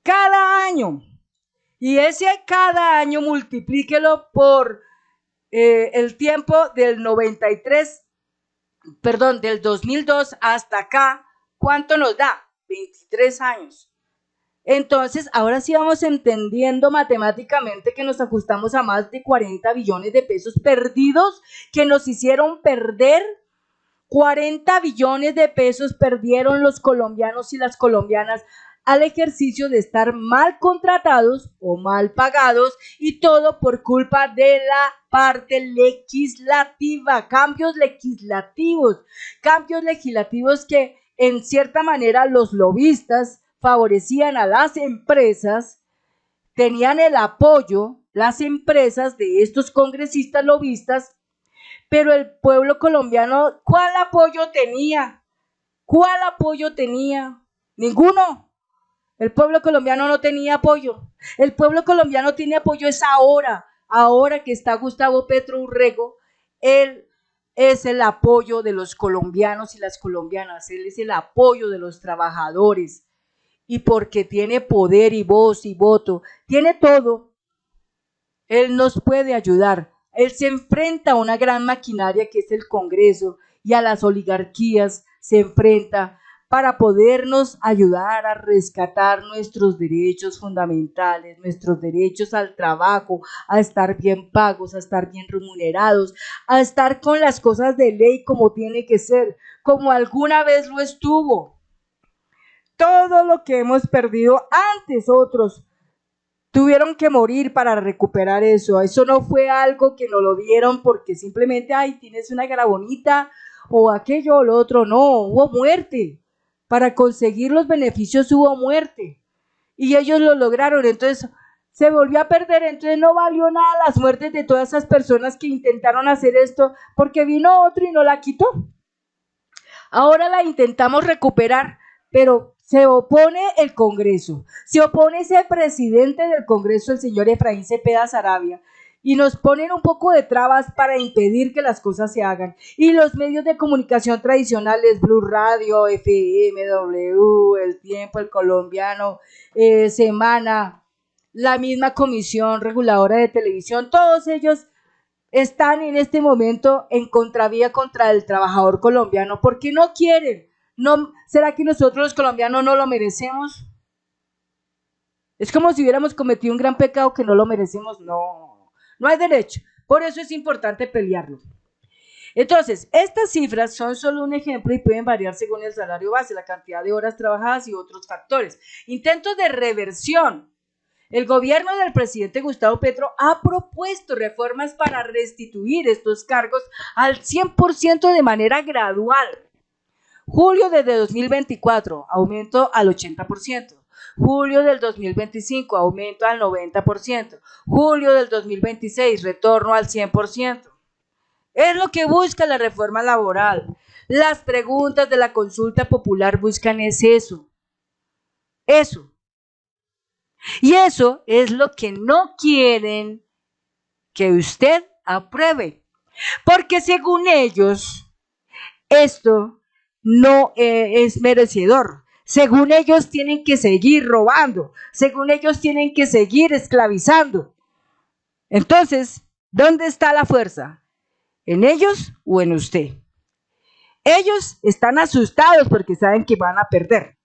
cada año, y ese cada año multiplíquelo por el tiempo del 2002 hasta acá. ¿Cuánto nos da? 23 años. Entonces, ahora sí vamos entendiendo matemáticamente que nos ajustamos a más de 40 billones de pesos perdidos, que nos hicieron perder. 40 billones de pesos perdieron los colombianos y las colombianas al ejercicio de estar mal contratados o mal pagados, y todo por culpa de la parte legislativa. Cambios legislativos que en cierta manera los lobistas favorecían a las empresas, tenían el apoyo, las empresas, de estos congresistas lobistas, pero el pueblo colombiano, ¿cuál apoyo tenía? Ninguno. El pueblo colombiano no tenía apoyo. El pueblo colombiano tiene apoyo es ahora que está Gustavo Petro Urrego. Él es el apoyo de los colombianos y las colombianas, él es el apoyo de los trabajadores, y porque tiene poder y voz y voto, tiene todo, él nos puede ayudar. Él se enfrenta a una gran maquinaria que es el Congreso, y a las oligarquías se enfrenta para podernos ayudar a rescatar nuestros derechos fundamentales, nuestros derechos al trabajo, a estar bien pagos, a estar bien remunerados, a estar con las cosas de ley como tiene que ser, como alguna vez lo estuvo. Todo lo que hemos perdido antes, otros tuvieron que morir para recuperar eso. Eso no fue algo que nos lo dieron porque simplemente, ay, tienes una cara bonita o aquello o lo otro. No, hubo muerte. Para conseguir los beneficios hubo muerte, y ellos lo lograron. Entonces se volvió a perder. Entonces no valió nada las muertes de todas esas personas que intentaron hacer esto, porque vino otro y no la quitó. Ahora la intentamos recuperar, pero se opone el Congreso, se opone ese presidente del Congreso, el señor Efraín Cepeda Saravia, y nos ponen un poco de trabas para impedir que las cosas se hagan. Y los medios de comunicación tradicionales, Blue Radio, FM, W, El Tiempo, El Colombiano, Semana, la misma Comisión Reguladora de Televisión, todos ellos están en este momento en contravía contra el trabajador colombiano porque no quieren. No, ¿será que nosotros los colombianos no lo merecemos? Es como si hubiéramos cometido un gran pecado que no lo merecemos. No, no hay derecho. Por eso es importante pelearlo. Entonces, estas cifras son solo un ejemplo y pueden variar según el salario base, la cantidad de horas trabajadas y otros factores. Intentos de reversión. El gobierno del presidente Gustavo Petro ha propuesto reformas para restituir estos cargos al 100% de manera gradual. Julio desde 2024, aumento al 80%. Julio del 2025, aumento al 90%. Julio del 2026, retorno al 100%. Es lo que busca la reforma laboral. Las preguntas de la consulta popular buscan eso. Eso. Y eso es lo que no quieren que usted apruebe. Porque según ellos, esto no es merecedor. Según ellos tienen que seguir robando. Según ellos tienen que seguir esclavizando. Entonces, ¿dónde está la fuerza? ¿En ellos o en usted? Ellos están asustados porque saben que van a perder.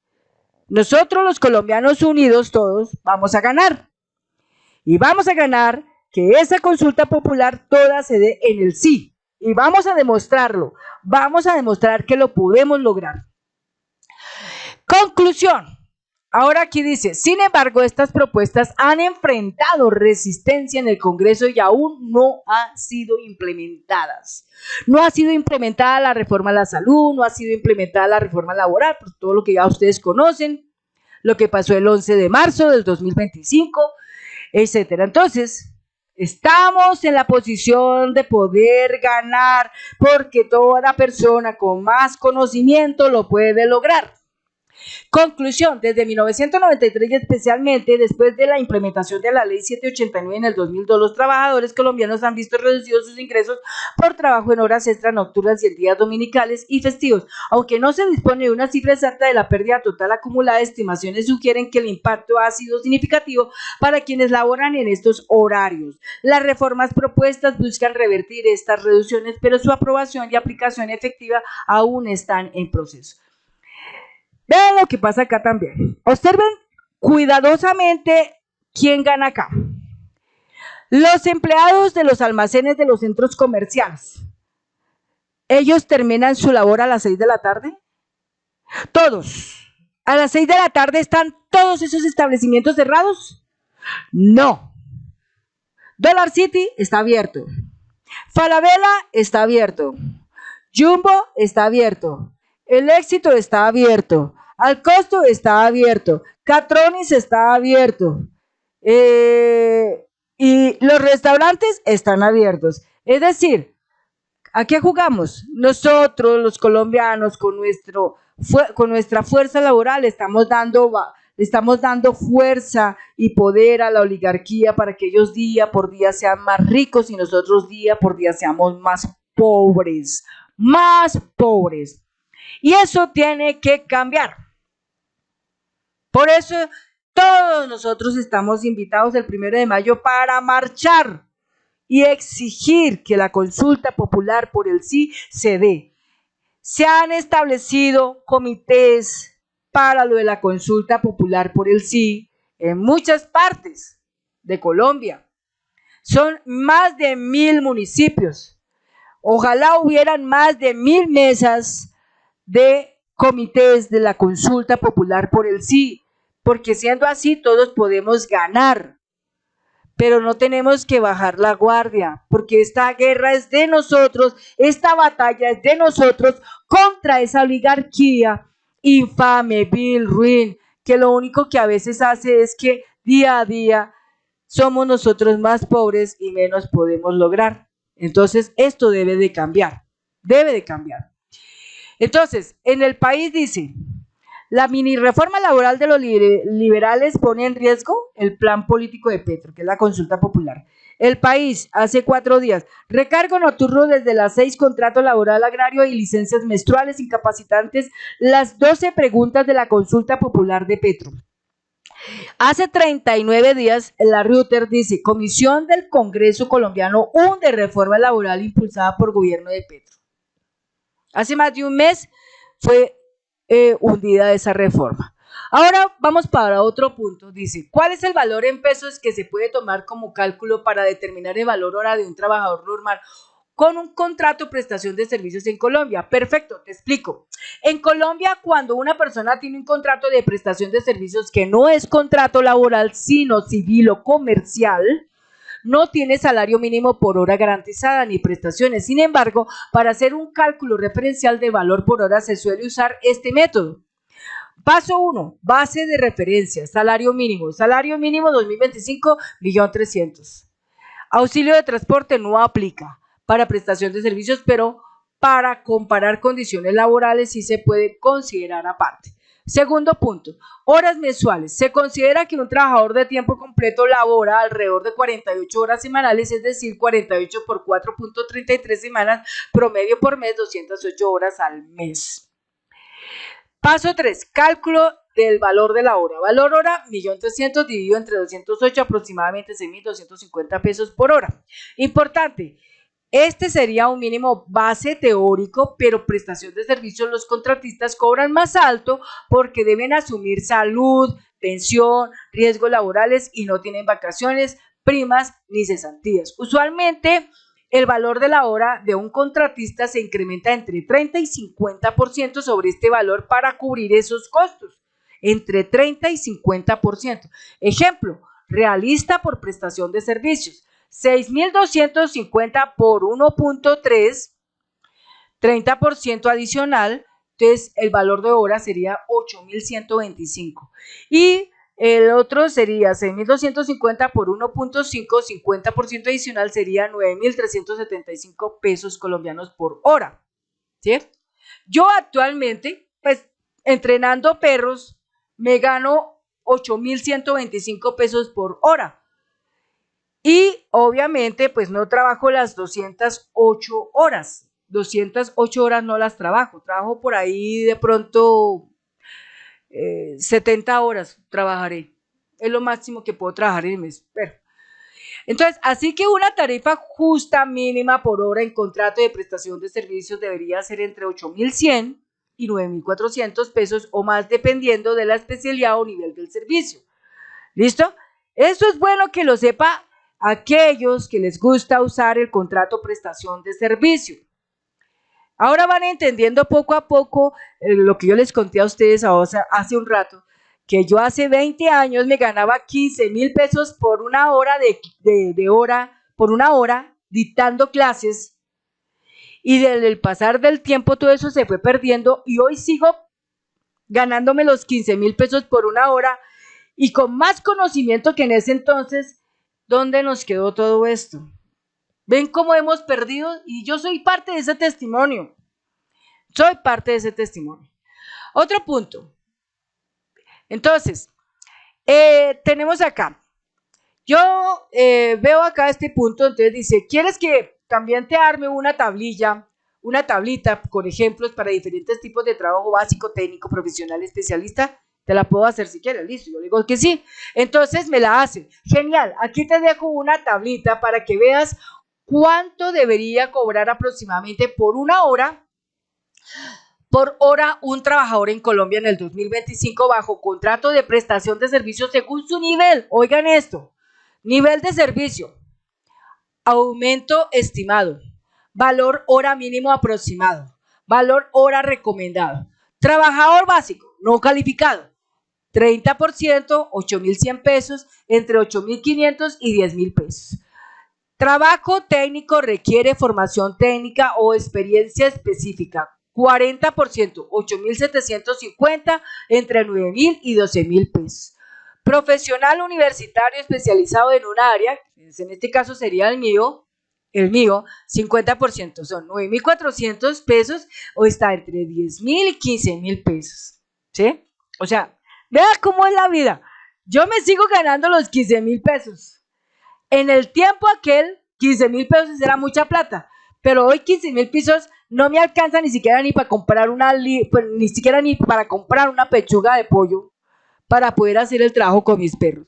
Nosotros los colombianos unidos todos vamos a ganar. Y vamos a ganar que esa consulta popular toda se dé en el sí. Y vamos a demostrarlo. Vamos a demostrar que lo podemos lograr. Conclusión. Ahora aquí dice, sin embargo, estas propuestas han enfrentado resistencia en el Congreso y aún no han sido implementadas. No ha sido implementada la reforma a la salud, no ha sido implementada la reforma laboral, por todo lo que ya ustedes conocen, lo que pasó el 11 de marzo del 2025, etcétera. Entonces, estamos en la posición de poder ganar porque toda persona con más conocimiento lo puede lograr. Conclusión, desde 1993 y especialmente después de la implementación de la ley 789 en el 2002, los trabajadores colombianos han visto reducidos sus ingresos por trabajo en horas extras nocturnas y en días dominicales y festivos. Aunque no se dispone de una cifra exacta de la pérdida total acumulada, estimaciones sugieren que el impacto ha sido significativo para quienes laboran en estos horarios. Las reformas propuestas buscan revertir estas reducciones, pero su aprobación y aplicación efectiva aún están en proceso. Vean lo que pasa acá también. Observen cuidadosamente quién gana acá. Los empleados de los almacenes de los centros comerciales. ¿Ellos terminan su labor a las 6 de la tarde? Todos. ¿A las 6 de la tarde están todos esos establecimientos cerrados? No. Dollar City está abierto. Falabella está abierto. Jumbo está abierto. El Éxito está abierto. Al Costo está abierto. Catronis está abierto. Y los restaurantes están abiertos. Es decir, ¿a qué jugamos? Nosotros, los colombianos, con nuestra fuerza laboral, estamos dando fuerza y poder a la oligarquía para que ellos día por día sean más ricos y nosotros día por día seamos más pobres. Más pobres. Y eso tiene que cambiar. Por eso todos nosotros estamos invitados el 1 de mayo para marchar y exigir que la consulta popular por el sí se dé. Se han establecido comités para lo de la consulta popular por el sí en muchas partes de Colombia. Son más de 1,000 municipios. Ojalá hubieran más de 1,000 mesas de comités de la consulta popular por el sí, porque siendo así todos podemos ganar, pero no tenemos que bajar la guardia, porque esta guerra es de nosotros, esta batalla es de nosotros contra esa oligarquía infame, vil, ruin, que lo único que a veces hace es que día a día somos nosotros más pobres y menos podemos lograr. Entonces esto debe de cambiar, debe de cambiar. Entonces, en el país dice, La mini reforma laboral de los liberales pone en riesgo el plan político de Petro, que es la consulta popular. El País, hace 4 días, recargo nocturno desde las 6, contrato laboral agrario y licencias menstruales incapacitantes, las 12 preguntas de la consulta popular de Petro. Hace 39 días, la Reuters dice, Comisión del Congreso colombiano hunde reforma laboral impulsada por gobierno de Petro. Hace más de un mes fue hundida esa reforma. Ahora vamos para otro punto. Dice, ¿cuál es el valor en pesos que se puede tomar como cálculo para determinar el valor hora de un trabajador normal con un contrato de prestación de servicios en Colombia? Perfecto, te explico. En Colombia, cuando una persona tiene un contrato de prestación de servicios que no es contrato laboral, sino civil o comercial, no tiene salario mínimo por hora garantizada ni prestaciones. Sin embargo, para hacer un cálculo referencial de valor por hora se suele usar este método. Paso 1, base de referencia, salario mínimo. Salario mínimo 2025, 1.300.000. Auxilio de transporte no aplica para prestación de servicios, pero para comparar condiciones laborales sí se puede considerar aparte. Segundo punto, horas mensuales. Se considera que un trabajador de tiempo completo labora alrededor de 48 horas semanales, es decir, 48 por 4.33 semanas, promedio por mes, 208 horas al mes. Paso 3, cálculo del valor de la hora. Valor hora, 1.300.000 dividido entre 208, aproximadamente 6.250 pesos por hora. Importante. Este sería un mínimo base teórico, pero prestación de servicios los contratistas cobran más alto porque deben asumir salud, pensión, riesgos laborales y no tienen vacaciones, primas ni cesantías. Usualmente el valor de la hora de un contratista se incrementa entre 30 y 50% sobre este valor para cubrir esos costos, entre 30 y 50%. Ejemplo, realista por prestación de servicios. 6.250 por 1.3, 30% adicional, entonces el valor de hora sería 8.125. Y el otro sería 6.250 por 1.5, 50% adicional sería 9.375 pesos colombianos por hora. ¿Sí? Yo actualmente, pues, entrenando perros, me gano 8.125 pesos por hora. Y obviamente pues no trabajo las 208 horas, 208 horas no las trabajo por ahí de pronto 70 horas trabajaré, es lo máximo que puedo trabajar en el mes. Entonces, así que una tarifa justa mínima por hora en contrato de prestación de servicios debería ser entre 8.100 y 9.400 pesos o más dependiendo de la especialidad o nivel del servicio. ¿Listo? Eso es bueno que lo sepa aquellos que les gusta usar el contrato prestación de servicio. Ahora van entendiendo poco a poco lo que yo les conté a ustedes hace un rato, que yo hace 20 años me ganaba 15.000 pesos por una hora por una hora dictando clases, y desde el pasar del tiempo todo eso se fue perdiendo y hoy sigo ganándome los 15.000 pesos por una hora y con más conocimiento que en ese entonces. ¿Dónde nos quedó todo esto? ¿Ven cómo hemos perdido? Y yo soy parte de ese testimonio. Soy parte de ese testimonio. Otro punto. Entonces, tenemos acá. Yo veo acá este punto, entonces dice, ¿quieres que también te arme una tablita con ejemplos para diferentes tipos de trabajo básico, técnico, profesional, especialista? Te la puedo hacer si quieres, listo, yo digo que sí. Entonces me la hace. Genial, aquí te dejo una tablita para que veas cuánto debería cobrar aproximadamente por hora un trabajador en Colombia en el 2025 bajo contrato de prestación de servicios según su nivel. Oigan esto, nivel de servicio, aumento estimado, valor hora mínimo aproximado, valor hora recomendado, trabajador básico no calificado, 30%, 8.100 pesos, entre 8.500 y 10.000 pesos. Trabajo técnico requiere formación técnica o experiencia específica, 40%, 8.750, entre 9.000 y 12.000 pesos. Profesional universitario especializado en un área, en este caso sería el mío, 50%, son 9.400 pesos o está entre 10.000 y 15.000 pesos, ¿sí? O sea, vea cómo es la vida. Yo me sigo ganando los 15.000 pesos. En el tiempo aquel, 15.000 pesos era mucha plata, pero hoy 15.000 pesos no me alcanza ni siquiera ni para comprar ni siquiera ni para comprar una pechuga de pollo para poder hacer el trabajo con mis perros,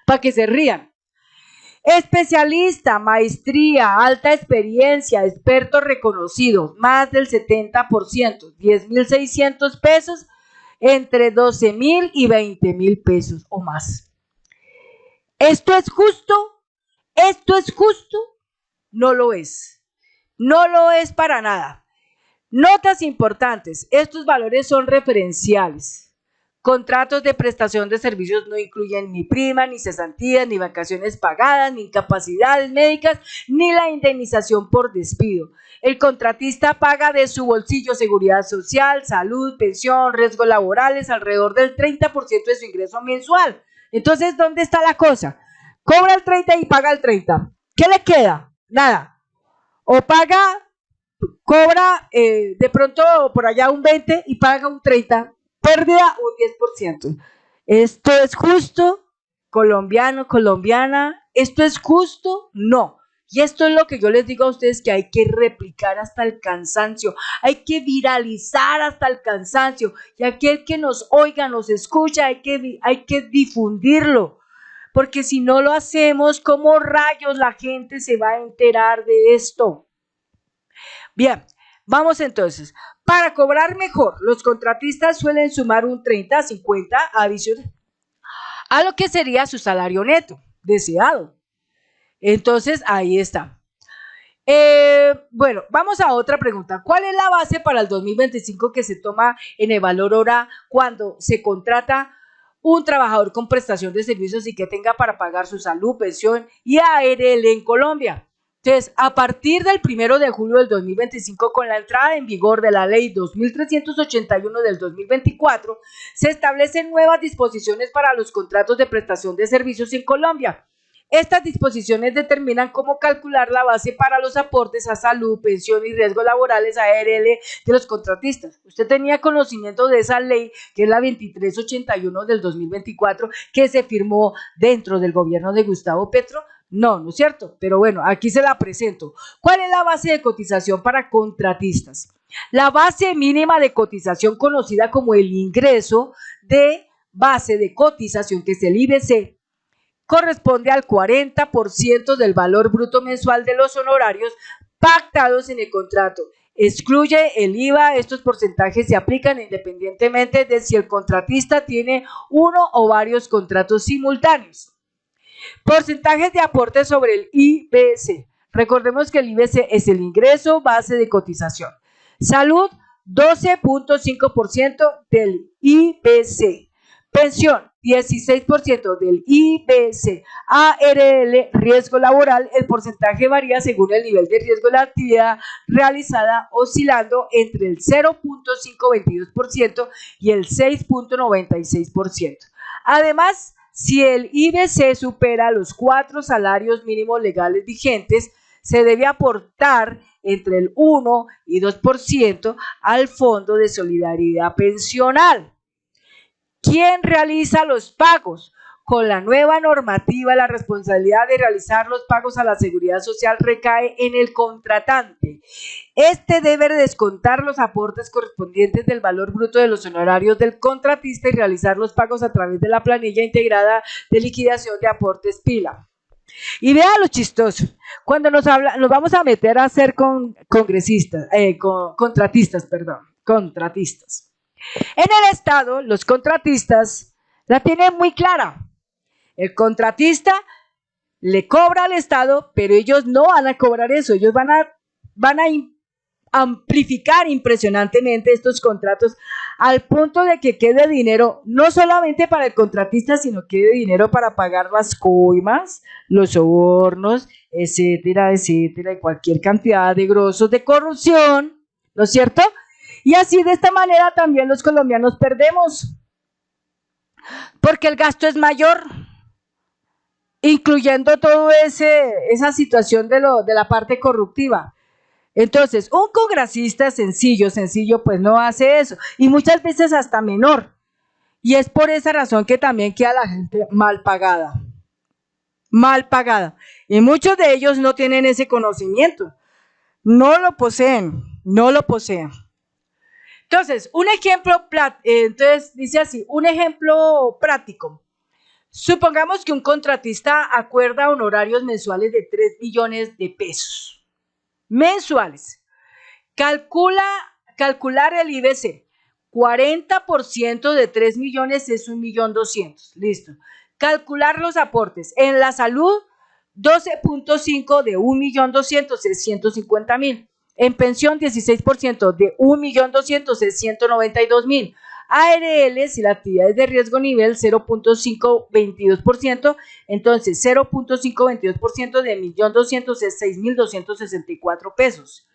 para que se rían. Especialista, maestría, alta experiencia, experto reconocido, más del 70%, 10.600 pesos, entre 12.000 y 20.000 pesos o más. ¿Esto es justo? ¿Esto es justo? No lo es. No lo es para nada. Notas importantes. Estos valores son referenciales. Contratos de prestación de servicios no incluyen ni prima, ni cesantías, ni vacaciones pagadas, ni incapacidades médicas, ni la indemnización por despido. El contratista paga de su bolsillo seguridad social, salud, pensión, riesgos laborales, alrededor del 30% de su ingreso mensual. Entonces, ¿dónde está la cosa? Cobra el 30 y paga el 30. ¿Qué le queda? Nada. O cobra de pronto por allá un 20 y paga un 30. Pérdida un 10%. ¿Esto es justo? Colombiano, colombiana, ¿esto es justo? No. Y esto es lo que yo les digo a ustedes, que hay que replicar hasta el cansancio, hay que viralizar hasta el cansancio, y aquel que nos oiga, nos escucha, hay que difundirlo, porque si no lo hacemos, ¿cómo rayos la gente se va a enterar de esto? Bien, vamos entonces. Para cobrar mejor, los contratistas suelen sumar un 30 a 50 adicional a lo que sería su salario neto deseado. Entonces, ahí está. Bueno, vamos a otra pregunta. ¿Cuál es la base para el 2025 que se toma en el valor hora cuando se contrata un trabajador con prestación de servicios y que tenga para pagar su salud, pensión y ARL en Colombia? Entonces, a partir del 1 de julio del 2025, con la entrada en vigor de la ley 2381 del 2024, se establecen nuevas disposiciones para los contratos de prestación de servicios en Colombia. Estas disposiciones determinan cómo calcular la base para los aportes a salud, pensión y riesgos laborales ARL de los contratistas. ¿Usted tenía conocimiento de esa ley, que es la 2381 del 2024, que se firmó dentro del gobierno de Gustavo Petro? No, no es cierto, pero bueno, aquí se la presento. ¿Cuál es la base de cotización para contratistas? La base mínima de cotización, conocida como el ingreso de base de cotización, que es el IBC, corresponde al 40% del valor bruto mensual de los honorarios pactados en el contrato. Excluye el IVA. Estos porcentajes se aplican independientemente de si el contratista tiene uno o varios contratos simultáneos. Porcentajes de aporte sobre el IBC. Recordemos que el IBC es el ingreso base de cotización. Salud, 12.5% del IBC. Pensión, 16% del IBC. ARL, riesgo laboral, el porcentaje varía según el nivel de riesgo de la actividad realizada, oscilando entre el 0.522% y el 6.96%. Además, si el IBC supera los 4 salarios mínimos legales vigentes, se debe aportar entre el 1 y 2% al Fondo de Solidaridad Pensional. ¿Quién realiza los pagos? Con la nueva normativa, la responsabilidad de realizar los pagos a la Seguridad Social recae en el contratante. Este debe descontar los aportes correspondientes del valor bruto de los honorarios del contratista y realizar los pagos a través de la planilla integrada de liquidación de aportes PILA. Y vea lo chistoso, cuando nos vamos a meter a ser contratistas. En el Estado, los contratistas la tienen muy clara. El contratista le cobra al Estado, pero ellos no van a cobrar eso. Ellos van a amplificar impresionantemente estos contratos al punto de que quede dinero no solamente para el contratista, sino quede dinero para pagar las coimas, los sobornos, etcétera, etcétera, y cualquier cantidad de grosos de corrupción, ¿no es cierto? Y así, de esta manera, también los colombianos perdemos, porque el gasto es mayor, incluyendo toda esa situación de la parte corruptiva. Entonces, un congresista sencillo, pues no hace eso, y muchas veces hasta menor. Y es por esa razón que también queda la gente mal pagada. Mal pagada. Y muchos de ellos no tienen ese conocimiento. No lo poseen. No lo poseen. Entonces, un ejemplo, entonces dice así, un ejemplo práctico. Supongamos que un contratista acuerda honorarios mensuales de 3 millones de pesos. Mensuales. Calcular el IBC. 40% de 3 millones es 1.200.000. Listo. Calcular los aportes. En la salud, 12.5 de 1.200.000 es 150.000. En pensión, 16% de 1.200.000 es 192.000. ARL, si la actividad es de riesgo nivel, 0.522%, entonces 0.522% de 1.200.000 es 6.264 pesos.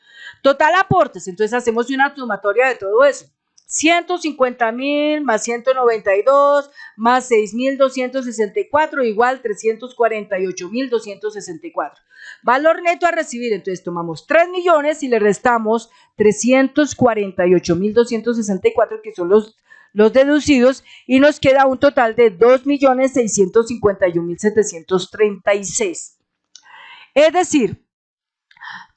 Total aportes, entonces hacemos una sumatoria de todo eso. 150.000 más 192 más 6.264 igual 348.264. Valor neto a recibir, entonces tomamos 3 millones y le restamos 348.264 que son los deducidos y nos queda un total de 2.651.736. Es decir,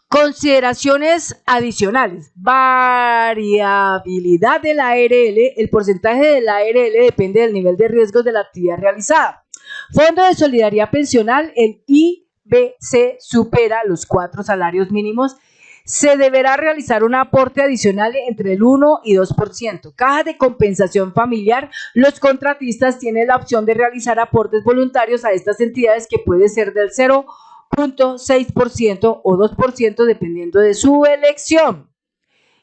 consideraciones adicionales. Variabilidad de la ARL. El porcentaje de la ARL depende del nivel de riesgos de la actividad realizada. Fondo de Solidaridad Pensional, el IBC supera los 4 salarios mínimos. Se deberá realizar un aporte adicional entre el 1 y 2%. Caja de compensación familiar. Los contratistas tienen la opción de realizar aportes voluntarios a estas entidades que puede ser del 0.6% o 2% dependiendo de su elección.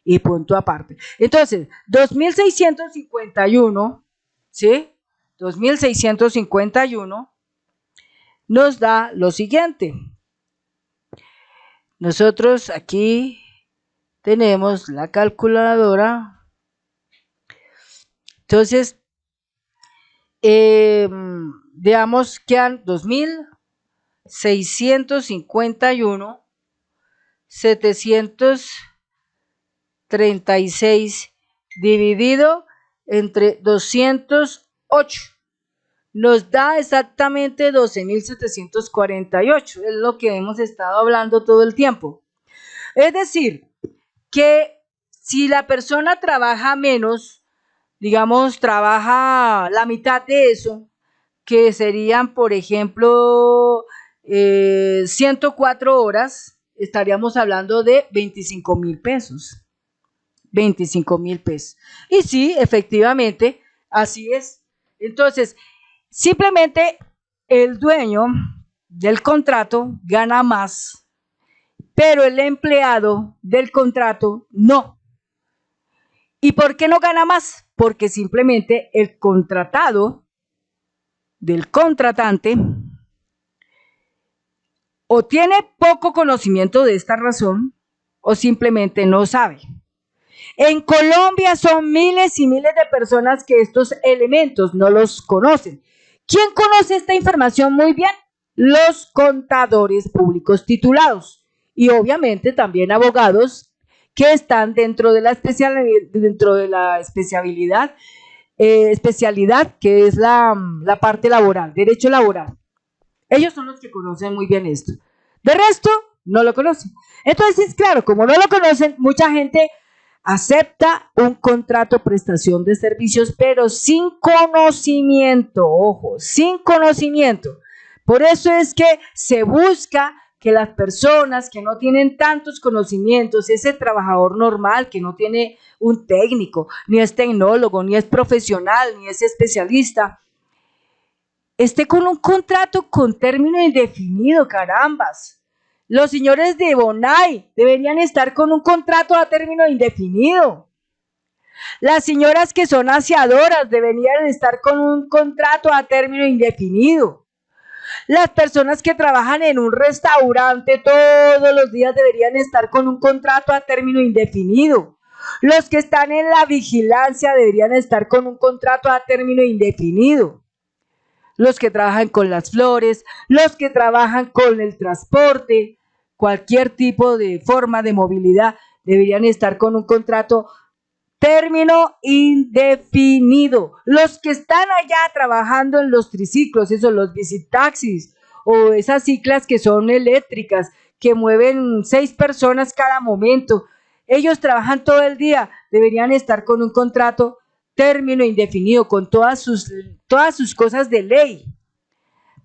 Y punto aparte. Entonces, 2.651, ¿sí? 2.651 nos da lo siguiente. Nosotros aquí tenemos la calculadora. Entonces, veamos que han 2.651, 736 dividido entre 208. Nos da exactamente 12.748, es lo que hemos estado hablando todo el tiempo. Es decir, que si la persona trabaja menos, digamos, trabaja la mitad de eso, que serían, por ejemplo, 104 horas, estaríamos hablando de 25.000 pesos. 25.000 pesos. Y sí, efectivamente, así es. Entonces, simplemente el dueño del contrato gana más, pero el empleado del contrato no. ¿Y por qué no gana más? Porque simplemente el contratado del contratante o tiene poco conocimiento de esta razón o simplemente no sabe. En Colombia son miles y miles de personas que estos elementos no los conocen. ¿Quién conoce esta información muy bien? Los contadores públicos titulados y obviamente también abogados que están dentro de la especialidad que es la parte laboral, derecho laboral. Ellos son los que conocen muy bien esto. De resto, no lo conocen. Entonces, claro, como no lo conocen, mucha gente acepta un contrato prestación de servicios, pero sin conocimiento, ojo, sin conocimiento. Por eso es que se busca que las personas que no tienen tantos conocimientos, ese trabajador normal que no tiene un técnico, ni es tecnólogo, ni es profesional, ni es especialista, esté con un contrato con término indefinido, carambas. Los señores de Bonai deberían estar con un contrato a término indefinido. Las señoras que son aseadoras deberían estar con un contrato a término indefinido. Las personas que trabajan en un restaurante todos los días deberían estar con un contrato a término indefinido. Los que están en la vigilancia deberían estar con un contrato a término indefinido. Los que trabajan con las flores, los que trabajan con el transporte, cualquier tipo de forma de movilidad, deberían estar con un contrato término indefinido. Los que están allá trabajando en los triciclos, esos, los bicitaxis o esas ciclas que son eléctricas, que mueven 6 personas cada momento, ellos trabajan todo el día, deberían estar con un contrato término indefinido, con todas sus cosas de ley.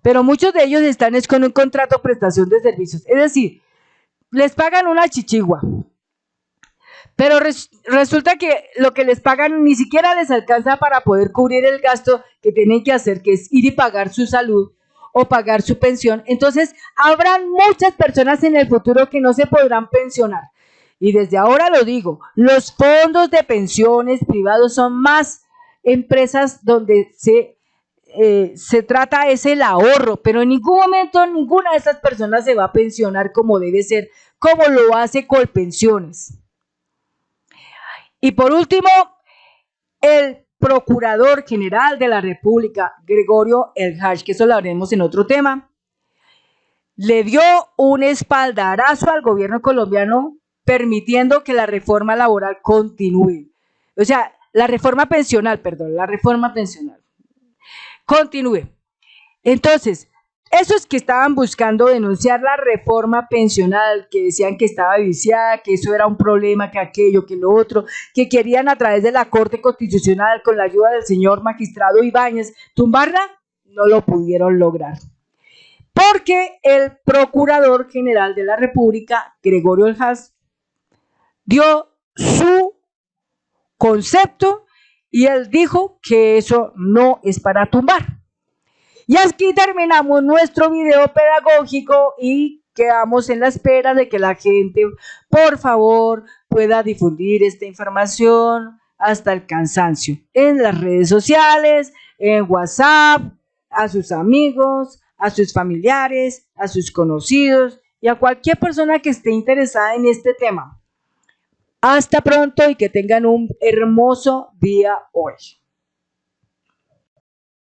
Pero muchos de ellos están es con un contrato de prestación de servicios, es decir, les pagan una chichigua, pero resulta que lo que les pagan ni siquiera les alcanza para poder cubrir el gasto que tienen que hacer, que es ir y pagar su salud o pagar su pensión. Entonces, habrán muchas personas en el futuro que no se podrán pensionar. Y desde ahora lo digo, los fondos de pensiones privados son más empresas donde se trata es el ahorro, pero en ningún momento ninguna de esas personas se va a pensionar como debe ser, como lo hace Colpensiones. Y por último, el Procurador General de la República, Gregorio Elhaj, que eso lo haremos en otro tema, le dio un espaldarazo al gobierno colombiano permitiendo que la reforma laboral continúe. O sea, la reforma pensional continúe. Entonces, esos que estaban buscando denunciar la reforma pensional, que decían que estaba viciada, que eso era un problema, que aquello, que lo otro, que querían a través de la Corte Constitucional, con la ayuda del señor magistrado Ibáñez, tumbarla, no lo pudieron lograr. Porque el Procurador General de la República, Gregorio Elhaj, dio su concepto y él dijo que eso no es para tumbar. Y aquí terminamos nuestro video pedagógico y quedamos en la espera de que la gente, por favor, pueda difundir esta información hasta el cansancio en las redes sociales, en WhatsApp, a sus amigos, a sus familiares, a sus conocidos y a cualquier persona que esté interesada en este tema. Hasta pronto y que tengan un hermoso día hoy.